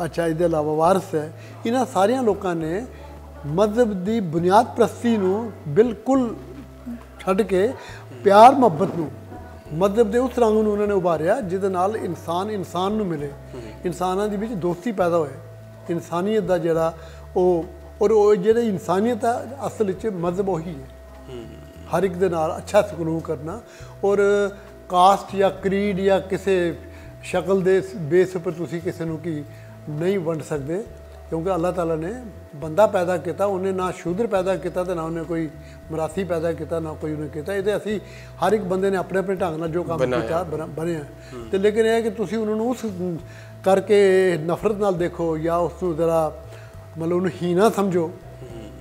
ਅੱਛਾ ਇਹਦੇ ਇਲਾਵਾ ਵਾਰਿਸ ਹੈ, ਇਹਨਾਂ ਸਾਰਿਆਂ ਲੋਕਾਂ ਨੇ ਮਜ਼ਹਬ ਦੀ ਬੁਨਿਆਦ ਪ੍ਰਸਤੀ ਨੂੰ ਬਿਲਕੁਲ ਛੱਡ ਕੇ ਪਿਆਰ ਮੁਹੱਬਤ ਨੂੰ, ਮਜ਼ਹਬ ਦੇ ਉਸ ਰੰਗ ਨੂੰ ਉਹਨਾਂ ਨੇ ਉਭਾਰਿਆ ਜਿਹਦੇ ਨਾਲ ਇਨਸਾਨ ਨੂੰ ਮਿਲੇ, ਇਨਸਾਨਾਂ ਦੇ ਵਿੱਚ ਦੋਸਤੀ ਪੈਦਾ ਹੋਏ, ਇਨਸਾਨੀਅਤ ਦਾ ਜਿਹੜਾ ਉਹ, ਔਰ ਉਹ ਜਿਹੜੀ ਇਨਸਾਨੀਅਤ ਹੈ ਅਸਲ ਵਿੱਚ ਮਜ਼ਹਬ ਉਹੀ ਹੈ, ਹਰ ਇੱਕ ਦੇ ਨਾਲ ਅੱਛਾ ਸਲੂਕ ਕਰਨਾ। ਔਰ ਕਾਸਟ ਜਾਂ ਕਰੀਡ ਜਾਂ ਕਿਸੇ ਸ਼ਕਲ ਦੇ ਬੇਸ ਉੱਪਰ ਤੁਸੀਂ ਕਿਸੇ ਨੂੰ ਕੀ ਨਹੀਂ ਵੰਡ ਸਕਦੇ, क्योंकि अल्लाह ताला ने बंदा पैदा किया, उन्हें ना शूद्र पैदा किया तो ना उन्हें कोई मरासी पैदा किया, ना कोई उन्हें किया। ये असी हर एक बंदे ने अपने अपने ढंग नाल जो काम किया बने। तो लेकिन यह कि तुसीं उन्होंने उस करके नफरत नाल देखो या उसको ज़रा मतलब उन्हें हीना समझो,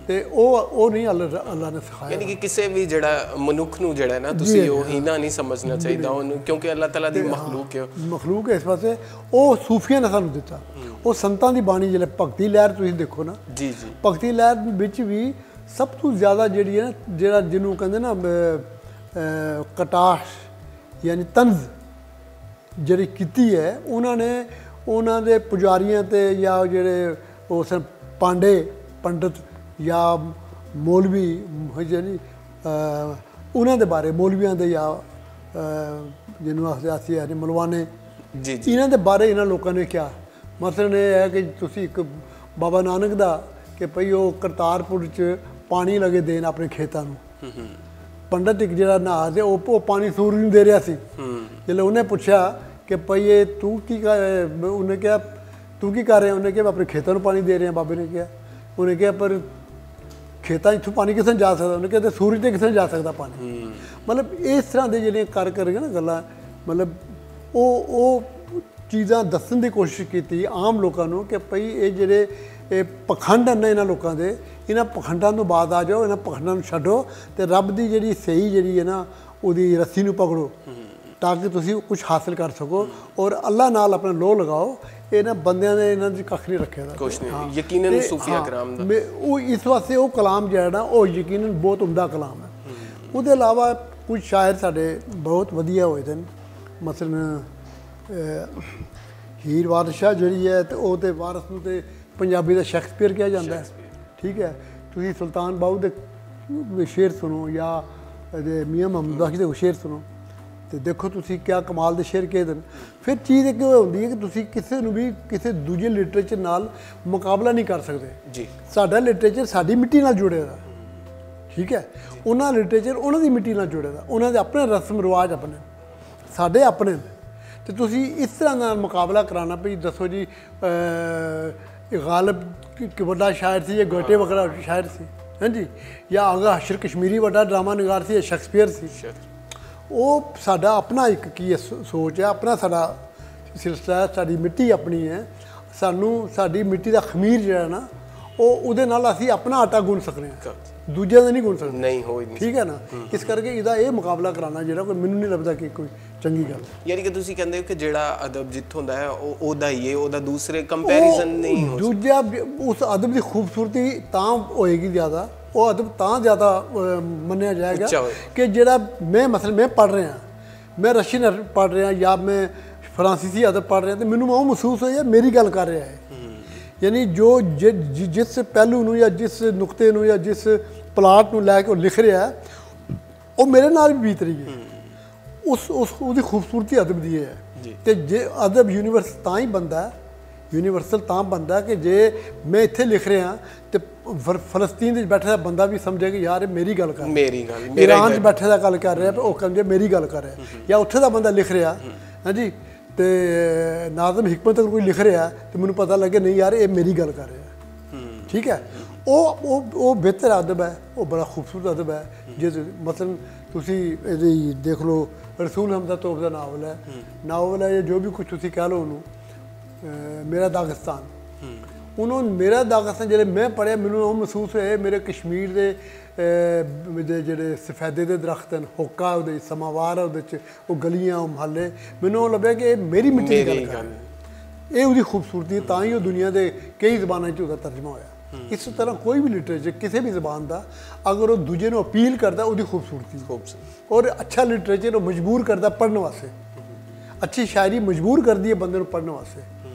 ਤੇ ਉਹ ਨਹੀਂ ਅੱਲਾ ਨੇ ਸਿਖਾਇਆ। ਯਾਨੀ ਕਿ ਕਿਸੇ ਵੀ ਜਿਹੜਾ ਮਨੁੱਖ ਨੂੰ ਜਿਹੜਾ ਨਾ ਤੁਸੀਂ ਉਹ ਹੀਨਾ ਨਹੀਂ ਸਮਝਣਾ ਚਾਹੀਦਾ ਉਹਨੂੰ, ਕਿਉਂਕਿ ਅੱਲਾਹ ਤਾਲਾ ਦੀ ਮਖਲੂਕ ਹੈ। ਮਖਲੂਕ ਇਸ ਪਾਸੇ ਉਹ ਸੂਫੀਆਂ ਨੇ ਸਾਨੂੰ ਦਿੱਤਾ, ਉਹ ਸੰਤਾਂ ਦੀ ਬਾਣੀ ਜਿਹੜੇ ਭਗਤੀ ਲਹਿਰ ਤੁਸੀਂ ਦੇਖੋ ਨਾ, ਜੀ ਜੀ, ਭਗਤੀ ਲਹਿਰ ਵਿੱਚ ਵੀ ਸਭ ਤੋਂ ਜ਼ਿਆਦਾ ਜਿਹੜੀ ਹੈ ਨਾ, ਜਿਹੜਾ ਜਿਹਨੂੰ ਕਹਿੰਦੇ ਨਾ ਕਟਾਸ਼ ਯਾਨੀ ਤੰਜ਼ ਜਿਹੜੀ ਕੀਤੀ ਹੈ ਉਹਨਾਂ ਨੇ, ਉਹਨਾਂ ਦੇ ਪੁਜਾਰੀਆਂ ਤੇ ਜਾਂ ਜਿਹੜੇ ਉਸ ਪਾਂਡੇ ਪੰਡਤ ਜਾਂ ਮੌਲਵੀ ਯਾਨੀ ਉਹਨਾਂ ਦੇ ਬਾਰੇ, ਮੌਲਵੀਆਂ ਦੇ ਜਾਂ ਜਿਹਨੂੰ ਆਖਦੇ ਅਸੀਂ ਯਾਨੀ ਮਲਵਾਨੇ ਜੀ ਜੀ, ਇਹਨਾਂ ਦੇ ਬਾਰੇ ਇਹਨਾਂ ਲੋਕਾਂ ਨੇ ਕਿਹਾ। ਮਸਲਨ ਇਹ ਹੈ ਕਿ ਤੁਸੀਂ ਇੱਕ ਬਾਬਾ ਨਾਨਕ ਦਾ ਕਿ ਭਈ ਉਹ ਕਰਤਾਰਪੁਰ 'ਚ ਪਾਣੀ ਲੱਗੇ ਦੇਣ ਆਪਣੇ ਖੇਤਾਂ ਨੂੰ, ਪੰਡਤ ਇੱਕ ਜਿਹੜਾ ਨਹਾ ਦੇ ਉਹ ਪਾਣੀ ਸੂਰਜ ਨੂੰ ਦੇ ਰਿਹਾ ਸੀ। ਜਦੋਂ ਉਹਨੇ ਪੁੱਛਿਆ ਕਿ ਭਈ ਇਹ ਤੂੰ ਕੀ ਕਰ, ਉਹਨੇ ਕਿਹਾ ਤੂੰ ਕੀ ਕਰ ਰਿਹਾ, ਉਹਨੇ ਕਿਹਾ ਮੈਂ ਆਪਣੇ ਖੇਤਾਂ ਨੂੰ ਪਾਣੀ ਦੇ ਰਿਹਾ। ਬਾਬੇ ਨੇ ਕਿਹਾ, ਉਹਨੇ ਕਿਹਾ ਪਰ ਖੇਤਾਂ ਇੱਥੋਂ ਪਾਣੀ ਕਿਸੇ ਨੂੰ ਜਾ ਸਕਦਾ, ਉਹਨੇ ਕਿਹਾ ਸੂਰਜ 'ਤੇ ਕਿਸੇ ਨੂੰ ਜਾ ਸਕਦਾ ਪਾਣੀ। ਮਤਲਬ ਇਸ ਤਰ੍ਹਾਂ ਦੇ ਜਿਹੜੀਆਂ ਕਰਕੇ ਨਾ ਗੱਲਾਂ, ਮਤਲਬ ਉਹ ਚੀਜ਼ਾਂ ਦੱਸਣ ਦੀ ਕੋਸ਼ਿਸ਼ ਕੀਤੀ ਆਮ ਲੋਕਾਂ ਨੂੰ ਕਿ ਭਈ ਇਹ ਜਿਹੜੇ ਇਹ ਪਖੰਡ ਹਨ ਇਹਨਾਂ ਲੋਕਾਂ ਦੇ, ਇਹਨਾਂ ਪਖੰਡਾਂ ਤੋਂ ਬਾਅਦ ਆ ਜਾਓ, ਇਹਨਾਂ ਪਖੰਡਾਂ ਨੂੰ ਛੱਡੋ ਅਤੇ ਰੱਬ ਦੀ ਜਿਹੜੀ ਸਹੀ ਜਿਹੜੀ ਹੈ ਨਾ ਉਹਦੀ ਰੱਸੀ ਨੂੰ ਪਕੜੋ ਤਾਂ ਕਿ ਤੁਸੀਂ ਕੁਛ ਹਾਸਿਲ ਕਰ ਸਕੋ ਔਰ ਅੱਲਾ ਨਾਲ ਆਪਣਾ ਲੋਹ ਲਗਾਓ। ਇਹਨਾਂ ਬੰਦਿਆਂ ਨੇ ਇਹਨਾਂ 'ਚ ਕੱਖ ਨਹੀਂ ਰੱਖਿਆ ਦਾ ਕੁਛ ਨਹੀਂ, ਯਕੀਨਨ ਸੂਫੀਆ ਕਰਾਮ ਦਾ ਉਹ ਇਸ ਵਾਸਤੇ ਉਹ ਕਲਾਮ ਜਿਹੜਾ ਨਾ ਉਹ ਯਕੀਨਨ ਬਹੁਤ ਉਮਦਾ ਕਲਾਮ ਹੈ। ਉਹਦੇ ਇਲਾਵਾ ਕੁਝ ਸ਼ਾਇਰ ਸਾਡੇ ਬਹੁਤ ਵਧੀਆ ਹੋਏ ਨੇ, ਮਸਲਨ ਹੀਰ ਵਾਰਿਸ਼ਾਹ ਜਿਹੜੀ ਹੈ ਤੇ ਉਹ ਤੇ ਵਾਰਿਸ ਨੂੰ ਤੇ ਪੰਜਾਬੀ ਦਾ ਸ਼ੇਕਸਪੀਅਰ ਕਿਹਾ ਜਾਂਦਾ ਹੈ। ਠੀਕ ਹੈ, ਤੁਸੀਂ ਸੁਲਤਾਨ ਬਾਹੂ ਦੇ ਸ਼ੇਰ ਸੁਣੋ ਜਾਂ ਮੀਆਂ ਮੁਹੰਮਦ ਬਾਕੀ ਦੇ ਸ਼ੇਰ ਸੁਣੋ ਤੇ ਦੇਖੋ ਤੁਸੀਂ ਕਿਆ ਕਮਾਲ ਦੇ ਸ਼ੇਰ ਕਿਹਦੇ ਨੇ। ਫਿਰ ਚੀਜ਼ ਇੱਕ ਹੁੰਦੀ ਹੈ ਕਿ ਤੁਸੀਂ ਕਿਸੇ ਨੂੰ ਵੀ ਕਿਸੇ ਦੂਜੇ ਲਿਟਰੇਚਰ ਨਾਲ ਮੁਕਾਬਲਾ ਨਹੀਂ ਕਰ ਸਕਦੇ ਜੀ। ਸਾਡਾ ਲਿਟਰੇਚਰ ਸਾਡੀ ਮਿੱਟੀ ਨਾਲ ਜੁੜਿਆ ਦਾ, ਠੀਕ ਹੈ, ਉਹਨਾਂ ਲਿਟਰੇਚਰ ਉਹਨਾਂ ਦੀ ਮਿੱਟੀ ਨਾਲ ਜੁੜਿਆ ਦਾ, ਉਹਨਾਂ ਦੇ ਆਪਣੇ ਰਸਮ ਰਿਵਾਜ ਆਪਣੇ, ਸਾਡੇ ਆਪਣੇ। ਤੇ ਤੁਸੀਂ ਇਸ ਤਰ੍ਹਾਂ ਨਾਲ ਮੁਕਾਬਲਾ ਕਰਾਉਣਾ ਵੀ ਦੱਸੋ ਜੀ ਗਾਲਿਬ ਵੱਡਾ ਸ਼ਾਇਰ ਸੀ ਜਾਂ ਗੋਟੇ ਵਗੈਰਾ ਸ਼ਾਇਰ ਸੀ, ਹਾਂਜੀ, ਜਾਂ ਆਗਾ ਹਸ਼ਰ ਕਸ਼ਮੀਰੀ ਵੱਡਾ ਡਰਾਮਾ ਨਿਗਾਰ ਸੀ ਜਾਂ ਸ਼ੇਕਸਪੀਅਰ ਸੀ। ਉਹ ਸਾਡਾ ਆਪਣਾ ਇੱਕ ਕੀ ਹੈ ਸੋਚ ਹੈ, ਆਪਣਾ ਸਾਡਾ ਸਿਲਸਿਲਾ ਹੈ, ਸਾਡੀ ਮਿੱਟੀ ਆਪਣੀ ਹੈ। ਸਾਨੂੰ ਸਾਡੀ ਮਿੱਟੀ ਦਾ ਖਮੀਰ ਜਿਹੜਾ ਨਾ ਉਹਦੇ ਨਾਲ ਅਸੀਂ ਆਪਣਾ ਆਟਾ ਗੁੰਨ ਸਕਦੇ ਹਾਂ, ਦੂਜਿਆਂ ਦਾ ਨਹੀਂ ਗੁੰਨ ਸਕਦੇ, ਨਹੀਂ ਹੋ ਹੀ ਨਹੀਂ, ਠੀਕ ਹੈ ਨਾ। ਇਸ ਕਰਕੇ ਇਹਦਾ ਇਹ ਮੁਕਾਬਲਾ ਕਰਾਉਣਾ ਜਿਹੜਾ ਕੋਈ ਮੈਨੂੰ ਨਹੀਂ ਲੱਗਦਾ ਕਿ ਕੋਈ ਚੰਗੀ ਗੱਲ। ਯਾਨੀ ਕਿ ਤੁਸੀਂ ਕਹਿੰਦੇ ਹੋ ਕਿ ਜਿਹੜਾ ਅਦਬ ਜਿੱਥੋਂ ਦਾ ਹੈ ਉਹ ਉਹਦਾ ਹੀ ਹੈ, ਉਹਦਾ ਦੂਸਰੇ ਕੰਪੈਰੀਜ਼ਨ ਨਹੀਂ ਹੋ ਦੂਜਾ ਉਸ ਅਦਬ ਦੀ ਖੂਬਸੂਰਤੀ ਤਾਂ ਹੋਏਗੀ ਜ਼ਿਆਦਾ, ਉਹ ਅਦਬ ਤਾਂ ਜ਼ਿਆਦਾ ਮੰਨਿਆ ਜਾਏਗਾ ਕਿ ਜਿਹੜਾ ਮੈਂ ਪੜ੍ਹ ਰਿਹਾ, ਮੈਂ ਰਸ਼ੀਅਨ ਅਦਬ ਪੜ੍ਹ ਰਿਹਾ ਜਾਂ ਮੈਂ ਫਰਾਂਸੀਸੀ ਅਦਬ ਪੜ੍ਹ ਰਿਹਾ, ਤੇ ਮੈਨੂੰ ਉਹ ਮਹਿਸੂਸ ਹੋਇਆ ਮੇਰੀ ਗੱਲ ਕਰ ਰਿਹਾ ਹੈ। ਯਾਨੀ ਜੋ ਜਿਸ ਪਹਿਲੂ ਨੂੰ ਜਾਂ ਜਿਸ ਨੁਕਤੇ ਨੂੰ ਜਾਂ ਜਿਸ ਪਲਾਟ ਨੂੰ ਲੈ ਕੇ ਉਹ ਲਿਖ ਰਿਹਾ ਉਹ ਮੇਰੇ ਨਾਲ ਵੀ ਬੀਤ ਰਹੀ ਹੈ। ਉਹਦੀ ਖੂਬਸੂਰਤੀ ਅਦਬ ਦੀ ਹੈ। ਤੇ ਜੇ ਅਦਬ ਯੂਨੀਵਰਸਲ ਤਾਂ ਹੀ ਬਣਦਾ, ਯੂਨੀਵਰਸਲ ਤਾਂ ਬਣਦਾ ਕਿ ਜੇ ਮੈਂ ਇੱਥੇ ਲਿਖ ਰਿਹਾ ਤੇ ਫਲਸਤੀਨ ਵਿੱਚ ਬੈਠਾ ਬੰਦਾ ਵੀ ਸਮਝੇ ਕਿ ਯਾਰ ਇਹ ਮੇਰੀ ਗੱਲ ਕਰ ਰਿਹਾ, ਮੇਰੀ ਗੱਲ, ਈਰਾਨ 'ਚ ਬੈਠੇ ਦਾ ਗੱਲ ਕਰ ਰਿਹਾ ਉਹ ਸਮਝੇ ਮੇਰੀ ਗੱਲ ਕਰ ਰਿਹਾ, ਜਾਂ ਉੱਥੇ ਦਾ ਬੰਦਾ ਲਿਖ ਰਿਹਾ, ਹਾਂਜੀ, ਤੇ ਨਾਜ਼ਮ ਹਿਕਮਤ ਅਗਰ ਕੋਈ ਲਿਖ ਰਿਹਾ ਤੇ ਮੈਨੂੰ ਪਤਾ ਲੱਗੇ ਨਹੀਂ ਯਾਰ ਇਹ ਮੇਰੀ ਗੱਲ ਕਰ ਰਿਹਾ, ਠੀਕ ਹੈ। ਉਹ ਬਿਹਤਰ ਅਦਬ ਹੈ, ਉਹ ਬੜਾ ਖੂਬਸੂਰਤ ਅਦਬ ਹੈ। ਜੇ ਮਤਲਬ ਤੁਸੀਂ ਇਹਦੀ ਦੇਖ ਲਓ ਰਸੂਲ ਹਮਜ਼ਾ ਤੋਪ ਦਾ ਨਾਵਲ ਹੈ ਜਾਂ ਜੋ ਵੀ ਕੁਛ ਤੁਸੀਂ ਕਹਿ ਲਓ ਉਹਨੂੰ, ਮੇਰਾ ਦਾਗਿਸਤਾਨ, ਉਹਨੂੰ ਮੇਰਾ ਦਾਗਿਸਤਾਨ ਜਿਹੜੇ ਮੈਂ ਪੜ੍ਹਿਆ ਮੈਨੂੰ ਉਹ ਮਹਿਸੂਸ ਹੋਇਆ ਮੇਰੇ ਕਸ਼ਮੀਰ ਦੇ ਜਿਹੜੇ ਸਫੈਦੇ ਦੇ ਦਰਖਤ ਹਨ, ਹੋਕਾ ਉਹਦੇ ਸਮਾਵਾਰ ਉਹਦੇ 'ਚ ਉਹ ਗਲੀਆਂ ਉਹ ਮਹੱਲੇ, ਮੈਨੂੰ ਉਹ ਲੱਭਿਆ ਕਿ ਇਹ ਮੇਰੀ ਮਿੱਟੀ ਦੀ ਗੱਲ ਕਰ, ਇਹ ਉਹਦੀ ਖੂਬਸੂਰਤੀ, ਤਾਂ ਹੀ ਉਹ ਦੁਨੀਆ ਦੇ ਕਈ ਜ਼ਬਾਨਾਂ 'ਚ ਉਹਦਾ ਤਰਜਮਾ ਹੋਇਆ। ਇਸ ਤਰ੍ਹਾਂ ਕੋਈ ਵੀ ਲਿਟਰੇਚਰ ਕਿਸੇ ਵੀ ਜ਼ਬਾਨ ਦਾ ਅਗਰ ਉਹ ਦੂਜੇ ਨੂੰ ਅਪੀਲ ਕਰਦਾ ਉਹਦੀ ਖੂਬਸੂਰਤੀ, ਔਰ ਅੱਛਾ ਲਿਟਰੇਚਰ ਉਹ ਮਜਬੂਰ ਕਰਦਾ ਪੜ੍ਹਨ ਵਾਸਤੇ, ਅੱਛੀ ਸ਼ਾਇਰੀ ਮਜਬੂਰ ਕਰਦੀ ਹੈ ਬੰਦੇ ਨੂੰ ਪੜ੍ਹਨ ਵਾਸਤੇ।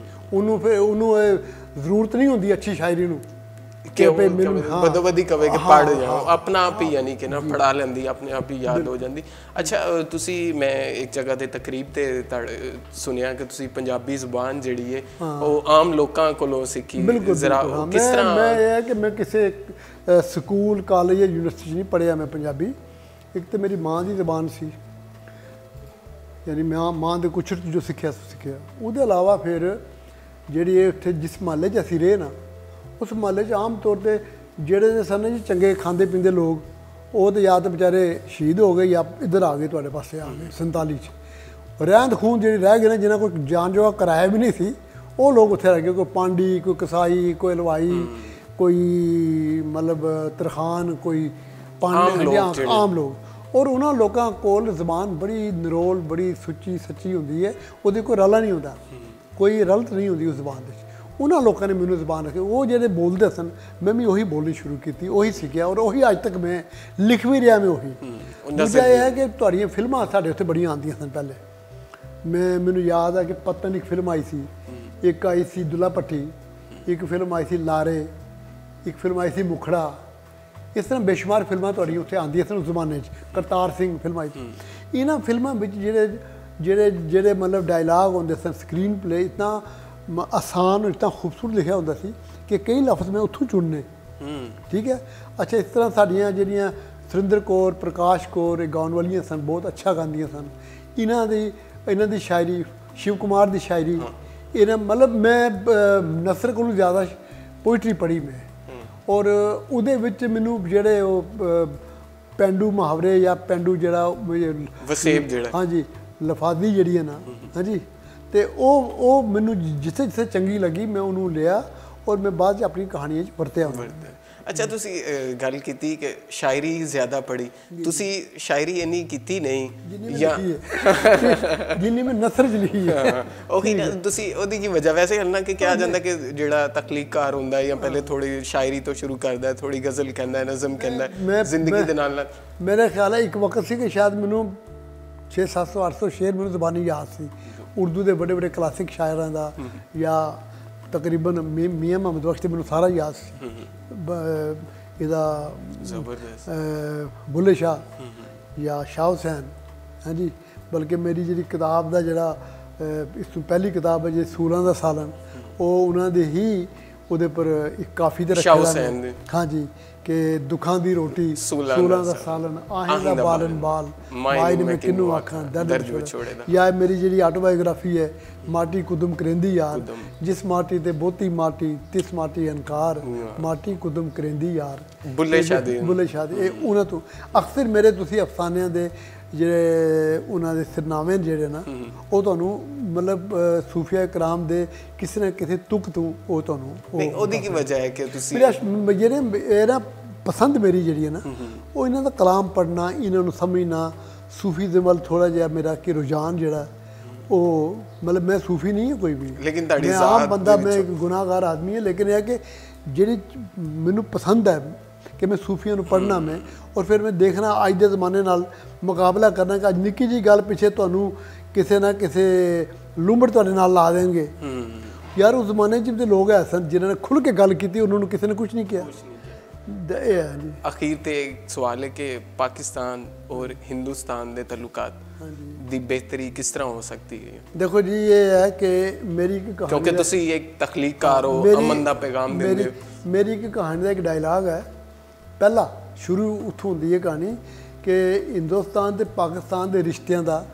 ਉਹਨੂੰ ਫਿਰ ਉਹਨੂੰ ਜ਼ਰੂਰਤ ਨਹੀਂ ਹੁੰਦੀ ਅੱਛੀ ਸ਼ਾਇਰੀ ਨੂੰ ਕਿ ਬਦੋਬਦੀ ਕਵੇ ਕਿ ਪੜ੍ਹ ਜਾਓ, ਆਪਣਾ ਆਪ ਹੀ ਯਾਨੀ ਕਿ ਨਾ ਪੜ੍ਹਾ ਲੈਂਦੀ, ਆਪਣੇ ਆਪ ਹੀ ਯਾਦ ਹੋ ਜਾਂਦੀ। ਅੱਛਾ, ਤੁਸੀਂ ਮੈਂ ਇੱਕ ਜਗ੍ਹਾ 'ਤੇ ਤਕਰੀਬ 'ਤੇ ਸੁਣਿਆ ਕਿ ਤੁਸੀਂ ਪੰਜਾਬੀ ਜ਼ੁਬਾਨ ਜਿਹੜੀ ਹੈ ਉਹ ਆਮ ਲੋਕਾਂ ਕੋਲੋਂ ਸਿੱਖੀ, ਜ਼ਰਾ ਕਿਸ ਤਰ੍ਹਾਂ? ਮੈਂ ਇਹ ਹੈ ਕਿ ਮੈਂ ਕਿਸੇ ਸਕੂਲ ਕਾਲਜ ਜਾਂ ਯੂਨੀਵਰਸਿਟੀ 'ਚ ਨਹੀਂ ਪੜ੍ਹਿਆ ਮੈਂ ਪੰਜਾਬੀ। ਇੱਕ ਤਾਂ ਮੇਰੀ ਮਾਂ ਦੀ ਜ਼ਬਾਨ ਸੀ, ਯਾਨੀ ਮਾਂ ਦੇ ਕੁਛੜ ਜੋ ਸਿੱਖਿਆ। ਉਹਦੇ ਇਲਾਵਾ ਫਿਰ ਜਿਹੜੀ ਇਹ ਉੱਥੇ ਜਿਸ ਮਹੱਲੇ 'ਚ ਅਸੀਂ ਰਹੇ ਨਾ ਉਸ ਮੁਹੱਲੇ 'ਚ ਆਮ ਤੌਰ ਤੇ ਜਿਹੜੇ ਸਨ ਜੀ ਚੰਗੇ ਖਾਂਦੇ ਪੀਂਦੇ ਲੋਕ, ਉਹ ਤਾਂ ਜਾਂ ਤਾਂ ਵਿਚਾਰੇ ਸ਼ਹੀਦ ਹੋ ਗਏ ਜਾਂ ਇੱਧਰ ਆ ਗਏ, ਤੁਹਾਡੇ ਪਾਸੇ ਆ ਗਏ 47 'ਚ। ਰਹਿੰਦ ਖੂਨ ਜਿਹੜੀ ਰਹਿ ਗਏ ਨੇ, ਜਿਹਨਾਂ ਕੋਲ ਜਾਨ ਜੋਗਾ ਕਿਰਾਇਆ ਵੀ ਨਹੀਂ ਸੀ, ਉਹ ਲੋਕ ਉੱਥੇ ਰਹਿ ਗਏ। ਕੋਈ ਪਾਂਡੀ, ਕੋਈ ਕਸਾਈ, ਕੋਈ ਹਲਵਾਈ, ਕੋਈ ਮਤਲਬ ਤਰਖਾਨ, ਕੋਈ ਪਾਂਡੇ, ਆਮ ਲੋਕ। ਔਰ ਉਹਨਾਂ ਲੋਕਾਂ ਕੋਲ ਜ਼ਬਾਨ ਬੜੀ ਨਿਰੋਲ, ਬੜੀ ਸੁੱਚੀ ਸੱਚੀ ਹੁੰਦੀ ਹੈ, ਉਹਦੇ ਕੋਈ ਰਲਾ ਨਹੀਂ ਹੁੰਦਾ, ਕੋਈ ਰਲਤ ਨਹੀਂ ਹੁੰਦੀ ਉਸ ਜ਼ਬਾਨ ਦੇ। ਉਹਨਾਂ ਲੋਕਾਂ ਨੇ ਮੈਨੂੰ ਜ਼ਬਾਨ ਰੱਖੀ, ਉਹ ਜਿਹੜੇ ਬੋਲਦੇ ਸਨ ਮੈਂ ਵੀ ਉਹੀ ਬੋਲਣੀ ਸ਼ੁਰੂ ਕੀਤੀ, ਉਹੀ ਸਿੱਖਿਆ ਔਰ ਉਹੀ ਅੱਜ ਤੱਕ ਮੈਂ ਲਿਖ ਵੀ ਰਿਹਾ। ਮੈਂ ਉਹੀ। ਦੂਜਾ ਇਹ ਹੈ ਕਿ ਤੁਹਾਡੀਆਂ ਫਿਲਮਾਂ ਸਾਡੇ ਉੱਥੇ ਬੜੀਆਂ ਆਉਂਦੀਆਂ ਸਨ ਪਹਿਲੇ। ਮੈਨੂੰ ਯਾਦ ਹੈ ਕਿ ਪਤਨ ਇੱਕ ਫਿਲਮ ਆਈ ਸੀ, ਇੱਕ ਆਈ ਸੀ ਦੁੱਲਾ ਭੱਟੀ, ਇੱਕ ਫਿਲਮ ਆਈ ਸੀ ਲਾਰੇ, ਇੱਕ ਫਿਲਮ ਆਈ ਸੀ ਮੁਖੜਾ। ਇਸ ਤਰ੍ਹਾਂ ਬੇਸ਼ੁਮਾਰ ਫਿਲਮਾਂ ਤੁਹਾਡੀਆਂ ਉੱਥੇ ਆਉਂਦੀਆਂ ਸਨ ਉਸ ਜ਼ਮਾਨੇ 'ਚ। ਕਰਤਾਰ ਸਿੰਘ ਫਿਲਮ ਆਈ ਸੀ। ਇਹਨਾਂ ਫਿਲਮਾਂ ਵਿੱਚ ਜਿਹੜੇ ਮਤਲਬ ਡਾਇਲਾਗ ਹੁੰਦੇ ਸਨ, ਸਕਰੀਨ ਪਲੇ ਇਤਨਾ ਆਸਾਨ, ਇਤਨਾ ਖੂਬਸੂਰਤ ਲਿਖਿਆ ਹੁੰਦਾ ਸੀ ਕਿ ਕਈ ਲਫ਼ਜ਼ ਮੈਂ ਉੱਥੋਂ ਚੁਣਨੇ। ਠੀਕ ਹੈ। ਅੱਛਾ, ਇਸ ਤਰ੍ਹਾਂ ਸਾਡੀਆਂ ਜਿਹੜੀਆਂ ਸੁਰਿੰਦਰ ਕੌਰ, ਪ੍ਰਕਾਸ਼ ਕੌਰ, ਇਹ ਗਾਉਣ ਵਾਲੀਆਂ ਸਨ, ਬਹੁਤ ਅੱਛਾ ਗਾਉਂਦੀਆਂ ਸਨ। ਇਹਨਾਂ ਦੀ ਸ਼ਾਇਰੀ, ਸ਼ਿਵ ਕੁਮਾਰ ਦੀ ਸ਼ਾਇਰੀ, ਇਹਨਾਂ ਮਤਲਬ ਮੈਂ ਨਸਰ ਕੋਲੋਂ ਜ਼ਿਆਦਾ ਪੋਇਟਰੀ ਪੜ੍ਹੀ ਮੈਂ। ਔਰ ਉਹਦੇ ਵਿੱਚ ਮੈਨੂੰ ਜਿਹੜੇ ਉਹ ਪੈਂਡੂ ਮੁਹਾਵਰੇ ਜਾਂ ਪੈਂਡੂ ਜਿਹੜਾ ਵਸੇਬ ਜਿਹੜਾ, ਹਾਂਜੀ, ਲਫਾਜ਼ੀ ਜਿਹੜੀ ਹੈ ਨਾ, ਹਾਂਜੀ, ਤੇ ਉਹ ਮੈਨੂੰ ਜਿੱਥੇ ਜਿੱਥੇ ਚੰਗੀ ਲੱਗੀ ਮੈਂ ਉਹਨੂੰ ਲਿਆ ਔਰ ਮੈਂ ਬਾਅਦ 'ਚ ਆਪਣੀ ਕਹਾਣੀਆਂ 'ਚ ਵਰਤਿਆ। ਅੱਛਾ, ਤੁਸੀਂ ਗੱਲ ਕੀਤੀ ਕਿ ਸ਼ਾਇਰੀ ਜ਼ਿਆਦਾ ਪੜ੍ਹੀ, ਤੁਸੀਂ ਸ਼ਾਇਰੀ ਇੰਨੀ ਕੀਤੀ ਨਹੀਂ ਜਾਂ ਜਿੰਨੀ ਮੈਂ ਨਸਰ 'ਚ ਲਿਖੀ ਹੈ। ਉਹੀ ਨਾ, ਤੁਸੀਂ ਉਹਦੀ ਕੀ ਵਜ੍ਹਾ? ਵੈਸੇ ਹਨਾ ਕਿ ਕਿਹਾ ਜਾਂਦਾ ਕਿ ਜਿਹੜਾ ਤਖਲੀਕਾਰ ਹੁੰਦਾ ਜਾਂ ਪਹਿਲੇ ਥੋੜੀ ਸ਼ਾਇਰੀ ਤੋਂ ਸ਼ੁਰੂ ਕਰਦਾ, ਥੋੜੀ ਗਜ਼ਲ ਕਹਿੰਦਾ, ਨਜ਼ਮ ਕਹਿੰਦਾ, ਜ਼ਿੰਦਗੀ ਦੇ ਨਾਲ ਨਾਲ। ਮੇਰਾ ਖਿਆਲ ਹੈ ਇੱਕ ਵਕਤ ਸੀ ਕਿ ਸ਼ਾਇਦ ਮੈਨੂੰ 600, 800 ਸ਼ੇਰ ਮੈਨੂੰ ਜ਼ਬਾਨੀ ਯਾਦ ਸੀ, ਉਰਦੂ ਦੇ ਬੜੇ ਬੜੇ ਕਲਾਸਿਕ ਸ਼ਾਇਰਾਂ ਦਾ, ਜਾਂ ਤਕਰੀਬਨ ਮੀਆਂ ਮੁਹੰਮਦ ਬਖਸ਼ ਮੈਨੂੰ ਸਾਰਾ ਯਾਦ ਸੀ। ਇਹਦਾ ਬੁੱਲੇ ਸ਼ਾਹ ਜਾਂ ਸ਼ਾਹ ਹੁਸੈਨ, ਹਾਂਜੀ। ਬਲਕਿ ਮੇਰੀ ਜਿਹੜੀ ਕਿਤਾਬ ਦਾ ਜਿਹੜਾ ਇਸ ਤੋਂ ਪਹਿਲੀ ਕਿਤਾਬ ਹੈ ਜੇ ਸੂਰਾਂ ਦਾ ਸਾਲਨ, ਉਹ ਉਹਨਾਂ ਦੇ ਹੀ ਉਹਦੇ ਪਰ ਇੱਕ ਕਾਫੀ ਤੇ ਰੱਖਿਆ ਹੈ, ਹਾਂਜੀ, ਕਿ ਦੁੱਖਾਂ ਦੀ ਰੋਟੀ, ਸੂਲਾਂ ਦਾ ਸਾਲਨ, ਆਹੀਂ ਦਾ ਬਾਲਨ ਬਾਲ, ਮਾਈ ਨੇ ਮੈਂ ਕਿਹਨੂੰ ਆਖਾਂ ਦਰਦ ਵਿਛੋੜੇ ਦਾ। ਜਾਂ ਮੇਰੀ ਜਿਹੜੀ ਆਟੋਬਾਇਓਗ੍ਰਾਫੀ ਹੈ, ਮਾਟੀ ਕੁਦਮ ਕਰੇਂਦੀ ਯਾਰ, ਜਿਸ ਮਾਟੀ ਤੇ ਬਹੁਤੀ ਮਾਟੀ ਤਿਸ ਮਾਟੀ ਅਨਕਾਰ, ਮਾਟੀ ਕੁਦਮ ਕਰੇਂਦੀ ਯਾਰ, ਬੁੱਲੇ ਸ਼ਾਹ ਦੀ। ਇਹ ਉਹਨਾਂ ਤੋਂ ਅਕਸਰ ਮੇਰੇ ਤੁਸੀਂ ਅਫਸਾਨਿਆਂ ਦੇ ਜਿਹੜੇ ਉਹਨਾਂ ਦੇ ਸਿਰਨਾਵੇਂ ਜਿਹੜੇ ਨਾ, ਉਹ ਤੁਹਾਨੂੰ ਮਤਲਬ ਸੂਫੀਆ ਇਕਰਾਮ ਦੇ ਕਿਸੇ ਨਾ ਕਿਸੇ ਤੁਕ ਤੋਂ ਉਹ ਤੁਹਾਨੂੰ। ਨਹੀਂ, ਉਹਦੀ ਕੀ ਵਜ੍ਹਾ ਹੈ ਕਿ ਤੁਸੀਂ ਜਿਹੜੇ ਇਹ ਨਾ ਪਸੰਦ ਮੇਰੀ ਜਿਹੜੀ ਹੈ ਨਾ, ਉਹ ਇਹਨਾਂ ਦਾ ਕਲਾਮ ਪੜ੍ਹਨਾ, ਇਹਨਾਂ ਨੂੰ ਸਮਝਣਾ, ਸੂਫੀਜ਼ਮ ਵੱਲ ਥੋੜ੍ਹਾ ਜਿਹਾ ਮੇਰਾ ਕਿ ਰੁਝਾਨ ਜਿਹੜਾ ਉਹ, ਮਤਲਬ ਮੈਂ ਸੂਫੀ ਨਹੀਂ ਹਾਂ ਕੋਈ ਵੀ, ਲੇਕਿਨ ਤੁਹਾਡੀ ਆਮ ਬੰਦਾ, ਮੈਂ ਗੁਨਾਹਗਾਰ ਆਦਮੀ ਹਾਂ, ਲੇਕਿਨ ਇਹ ਹੈ ਕਿ ਜਿਹੜੀ ਮੈਨੂੰ ਪਸੰਦ ਹੈ ਕਿ ਮੈਂ ਸੂਫੀਆਂ ਨੂੰ ਪੜ੍ਹਨਾ ਮੈਂ, ਔਰ ਫਿਰ ਮੈਂ ਦੇਖਣਾ ਅੱਜ ਦੇ ਜ਼ਮਾਨੇ ਨਾਲ ਮੁਕਾਬਲਾ ਕਰਨਾ ਕਿ ਅੱਜ ਨਿੱਕੀ ਜਿਹੀ ਗੱਲ ਪਿੱਛੇ ਤੁਹਾਨੂੰ ਕਿਸੇ ਨਾ ਕਿਸੇ ਲੂੰਬੜ ਤੁਹਾਡੇ ਨਾਲ ਲਾ ਦੇਣਗੇ। ਯਾਰ ਉਸ ਜ਼ਮਾਨੇ 'ਚ ਤੇ ਲੋਕ ਐਸੇ ਸਨ ਜਿਨ੍ਹਾਂ ਨੇ ਖੁੱਲ੍ਹ ਕੇ ਗੱਲ ਕੀਤੀ, ਉਹਨਾਂ ਨੂੰ ਕਿਸੇ ਨੇ ਕੁਛ ਨਹੀਂ ਕਿਹਾ। ਅਖੀਰ ਤੇ ਸਵਾਲ ਹੈ ਕਿ ਪਾਕਿਸਤਾਨ ਔਰ ਹਿੰਦੁਸਤਾਨ ਦੇ ਤਾਲੁਕਾਤ ਦੀ ਬਿਹਤਰੀ ਕਿਸ ਤਰ੍ਹਾਂ ਹੋ ਸਕਦੀ ਹੈ? ਦੇਖੋ ਜੀ, ਇਹ ਹੈ ਕਿ ਮੇਰੀ ਇੱਕ ਕਹਾਣੀ, ਕਿਉਂਕਿ ਤੁਸੀਂ ਇੱਕ ਤਖਲੀਕਾਰ ਹੋ, ਅਮਨ ਦਾ ਪੈਗਾਮ ਦਿੰਦੇ ਹੋ। ਮੇਰੀ ਇੱਕ ਕਹਾਣੀ ਦਾ ਇੱਕ ਡਾਇਲਾਗ ਹੈ, ਪਹਿਲਾ ਸ਼ੁਰੂ ਉੱਥੋਂ ਹੁੰਦੀ ਹੈ ਕਹਾਣੀ ਕਿ ਹਿੰਦੁਸਤਾਨ ਤੇ ਪਾਕਿਸਤਾਨ ਦੇ ਰਿਸ਼ਤਿਆਂ ਦਾ,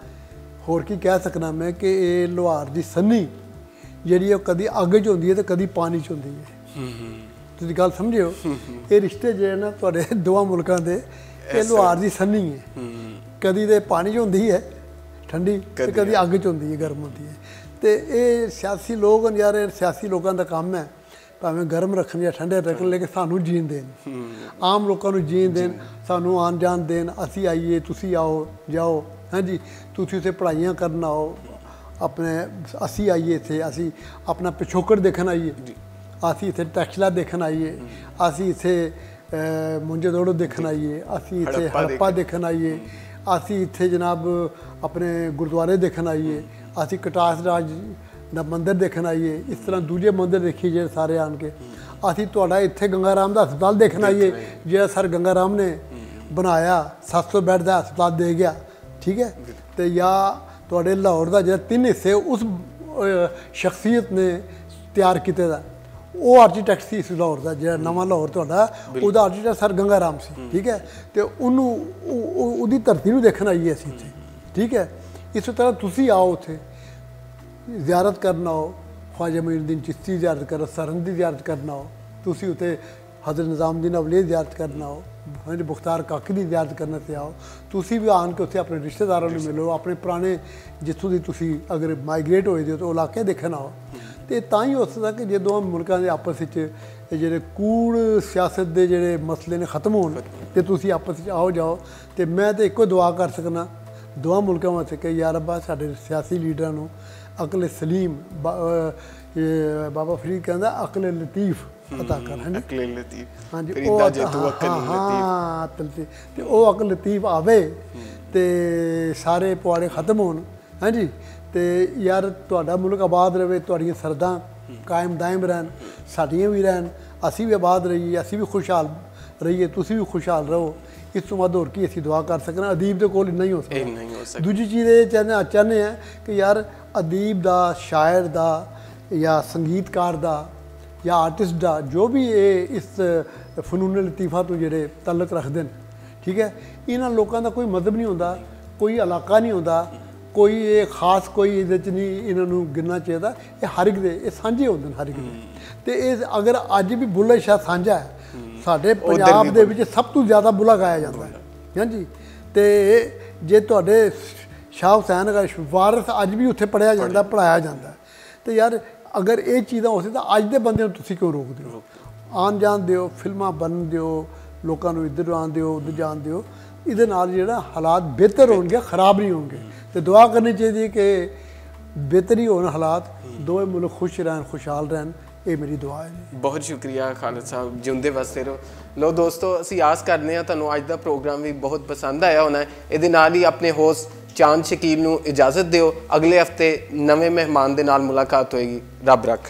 ਹੋਰ ਕੀ ਕਹਿ ਸਕਣਾ ਮੈਂ, ਕਿ ਇਹ ਲੋਹਾਰ ਦੀ ਸੰਨੀ ਜਿਹੜੀ ਉਹ ਕਦੀ ਅੱਗ 'ਚ ਹੁੰਦੀ ਹੈ ਤੇ ਕਦੀ ਪਾਣੀ 'ਚ ਹੁੰਦੀ ਹੈ। ਤੁਸੀਂ ਗੱਲ ਸਮਝਿਓ, ਇਹ ਰਿਸ਼ਤੇ ਜਿਹੜੇ ਨਾ ਤੁਹਾਡੇ ਦੋਵਾਂ ਮੁਲਕਾਂ ਦੇ, ਇਹ ਲੋਹਾਰ ਦੀ ਸੰਨੀ ਹੈ, ਕਦੀ ਤੇ ਪਾਣੀ 'ਚ ਹੁੰਦੀ ਹੈ ਠੰਡੀ, ਤੇ ਕਦੀ ਅੱਗ 'ਚ ਹੁੰਦੀ ਹੈ, ਗਰਮ ਹੁੰਦੀ ਹੈ। ਤੇ ਇਹ ਸਿਆਸੀ ਲੋਕ ਯਾਰ, ਇਹ ਸਿਆਸੀ ਲੋਕਾਂ ਦਾ ਕੰਮ ਹੈ, ਭਾਵੇਂ ਗਰਮ ਰੱਖਣ ਜਾਂ ਠੰਡੇ ਰੱਖਣ, ਲੇਕਿਨ ਸਾਨੂੰ ਜੀਣ ਦੇਣ, ਆਮ ਲੋਕਾਂ ਨੂੰ ਜੀਣ ਦੇਣ, ਸਾਨੂੰ ਆਉਣ ਜਾਣ ਦੇਣ। ਅਸੀਂ ਆਈਏ, ਤੁਸੀਂ ਆਓ ਜਾਓ, ਹਾਂਜੀ, ਤੁਸੀਂ ਉੱਥੇ ਪੜ੍ਹਾਈਆਂ ਕਰਨ ਆਓ, ਆਪਣੇ ਅਸੀਂ ਆਈਏ ਇੱਥੇ, ਅਸੀਂ ਆਪਣਾ ਪਿਛੋਕੜ ਦੇਖਣ ਆਈਏ, ਅਸੀਂ ਇੱਥੇ ਟੈਕਸਲਾ ਦੇਖਣ ਆਈਏ, ਅਸੀਂ ਇੱਥੇ ਮੁੰਜੇ ਦੋੜੋ ਦੇਖਣ ਆਈਏ, ਅਸੀਂ ਇੱਥੇ ਹੜੱਪਾ ਦੇਖਣ ਆਈਏ, ਅਸੀਂ ਇੱਥੇ ਜਨਾਬ ਆਪਣੇ ਗੁਰਦੁਆਰੇ ਦੇਖਣ ਆਈਏ, ਅਸੀਂ ਕਟਾਸ ਰਾਜ ਦਾ ਮੰਦਿਰ ਦੇਖਣ ਆਈਏ, ਇਸ ਤਰ੍ਹਾਂ ਦੂਜੇ ਮੰਦਿਰ ਦੇਖੀਏ ਜਿਹੜੇ ਸਾਰੇ ਆਣ ਕੇ, ਅਸੀਂ ਤੁਹਾਡਾ ਇੱਥੇ ਗੰਗਾ ਰਾਮ ਦਾ ਹਸਪਤਾਲ ਦੇਖਣ ਆਈਏ ਜਿਹੜਾ ਸਰ ਗੰਗਾ ਰਾਮ ਨੇ ਬਣਾਇਆ, 700 ਬੈੱਡ ਦਾ ਹਸਪਤਾਲ ਦੇ ਗਿਆ, ਠੀਕ ਹੈ। ਤੇ ਜਾਂ ਤੁਹਾਡੇ ਲਾਹੌਰ ਦਾ ਜਿਹੜਾ 3 ਹਿੱਸੇ ਉਸ ਸ਼ਖਸੀਅਤ ਨੇ ਤਿਆਰ ਕੀਤੇ ਦਾ, ਉਹ ਆਰਕੀਟੈਕਟ ਸੀ ਇਸ ਲਾਹੌਰ ਦਾ, ਜਿਹੜਾ ਨਵਾਂ ਲਾਹੌਰ ਤੁਹਾਡਾ, ਉਹਦਾ ਆਰਕੀਟੈਕਟ ਸਰ ਗੰਗਾ ਰਾਮ ਸੀ, ਠੀਕ ਹੈ। ਤੇ ਉਹਨੂੰ ਉਹਦੀ ਧਰਤੀ ਨੂੰ ਦੇਖਣ ਆਈਏ ਅਸੀਂ ਇੱਥੇ, ਠੀਕ ਹੈ। ਇਸੇ ਤਰ੍ਹਾਂ ਤੁਸੀਂ ਆਓ ਉੱਥੇ ਜ਼ਿਆਰਤ ਕਰਨ ਆਓ, ख्वाजा मोइनुद्दीन चिश्ती ज़ियारत करो, सरहंद की ज़ियारत करना हो, ਤੁਸੀਂ ਉੱਥੇ हज़रत निज़ामुद्दीन अवलिया की ज़ियारत करना हो, मुख्तार काकी की ज़ियारत करने से आओ, तुसी भी आन के उत्थे अपने रिश्तेदारों में मिलो, अपने पुराने जिथों की तुसी अगर माइग्रेट होए हो तो इलाके देखना हो। तो तां ही हो सकता कि जो दोवां मुल्कां दे आपस विच ਜਿਹੜੇ ਕੂੜ ਸਿਆਸਤ ਦੇ ਜਿਹੜੇ ਮਸਲੇ ਨੇ ਖਤਮ ਹੋਣ ਤੇ ਤੁਸੀਂ ਆਪਸ ਵਿੱਚ ਆਓ ਜਾਓ। ਤੇ ਮੈਂ ਤਾਂ ਇੱਕੋ ਦੁਆ ਕਰ ਸਕਣਾ ਦੋਵਾਂ ਮੁਲਕਾਂ ਵਾਸਤੇ ਕਿ ਯਾ ਰੱਬਾ ਸਾਡੇ ਸਿਆਸੀ ਲੀਡਰਾਂ ਨੂੰ ਅਕਲ ਸਲੀਮ, ਬਾਬਾ ਫਰੀਦ ਕਹਿੰਦਾ ਅਕਲ ਲਤੀਫ अता कर। हाँ जी, हाँ जी, वो अकल लतीफ आवे तो सारे पुआड़े खत्म होन। हाँ जी, तो यार तुहाडा मुल्क आबाद रहे, तुहाड़ियां सरहदां कायम दायम रहन, साडियां भी रहन, असी भी आबाद रहिए, असी भी खुशहाल रहिए, तुसी भी खुशहाल रहो। इस तो बाद होर की असी दुआ कर सकना। अदीब दे कोल इन्ना ही हो सकदा। दूजी चीज़ ये चाहते हैं कि यार अदीब दा, शायर दा या संगीतकार दा या आर्टिस्ट का जो भी ये इस फनून लतीफ़ा तो जेडे तल्लक रखते हैं, ठीक है, इन्होंने लोगों का कोई मजहब नहीं होता, कोई इलाका नहीं होता, कोई ये खास कोई ये नहीं इन्हों गिनना चाहिए। ये हर एक दे ये सांझे होंगे हर एक दे। तो ये अगर अज भी बुल्ले शाह सांझा है साढ़े पंजाब दे विच सब तो ज़्यादा बुला गाया जाता है। हाँ जी, तो जे तुहाडे शाह हुसैन का वारस अज भी उत्थे पढ़िया जाता, पढ़ाया जाता है। तो यार अगर ये चीज़ां हो सकता अज के बंदे तुसीं क्यों रोक दो? आन जान दिओ, फिल्मां बन दिओ, लोगों को इधर आन दिओ, उधर जान दिओ। इहदे नाल जेहड़ा हालात बेहतर होणगे, खराब नहीं होंगे। तो दुआ करनी चाहिए कि बेहतरी होण हालात, दोवें मुल्क खुश रहन, खुशहाल रहन। ये मेरी दुआ है। बहुत शुक्रिया खालिद साहब, जिंदे वसते रहो। लो दोस्तों, असीं आस करते हैं तुहानूं अज दा प्रोग्राम भी बहुत पसंद आया होना है। इहदे नाल ही अपने होस्ट चांद शकील नूं इजाज़त दिओ। अगले हफ्ते नवे मेहमान दे नाल मुलाकात होएगी। रब रख।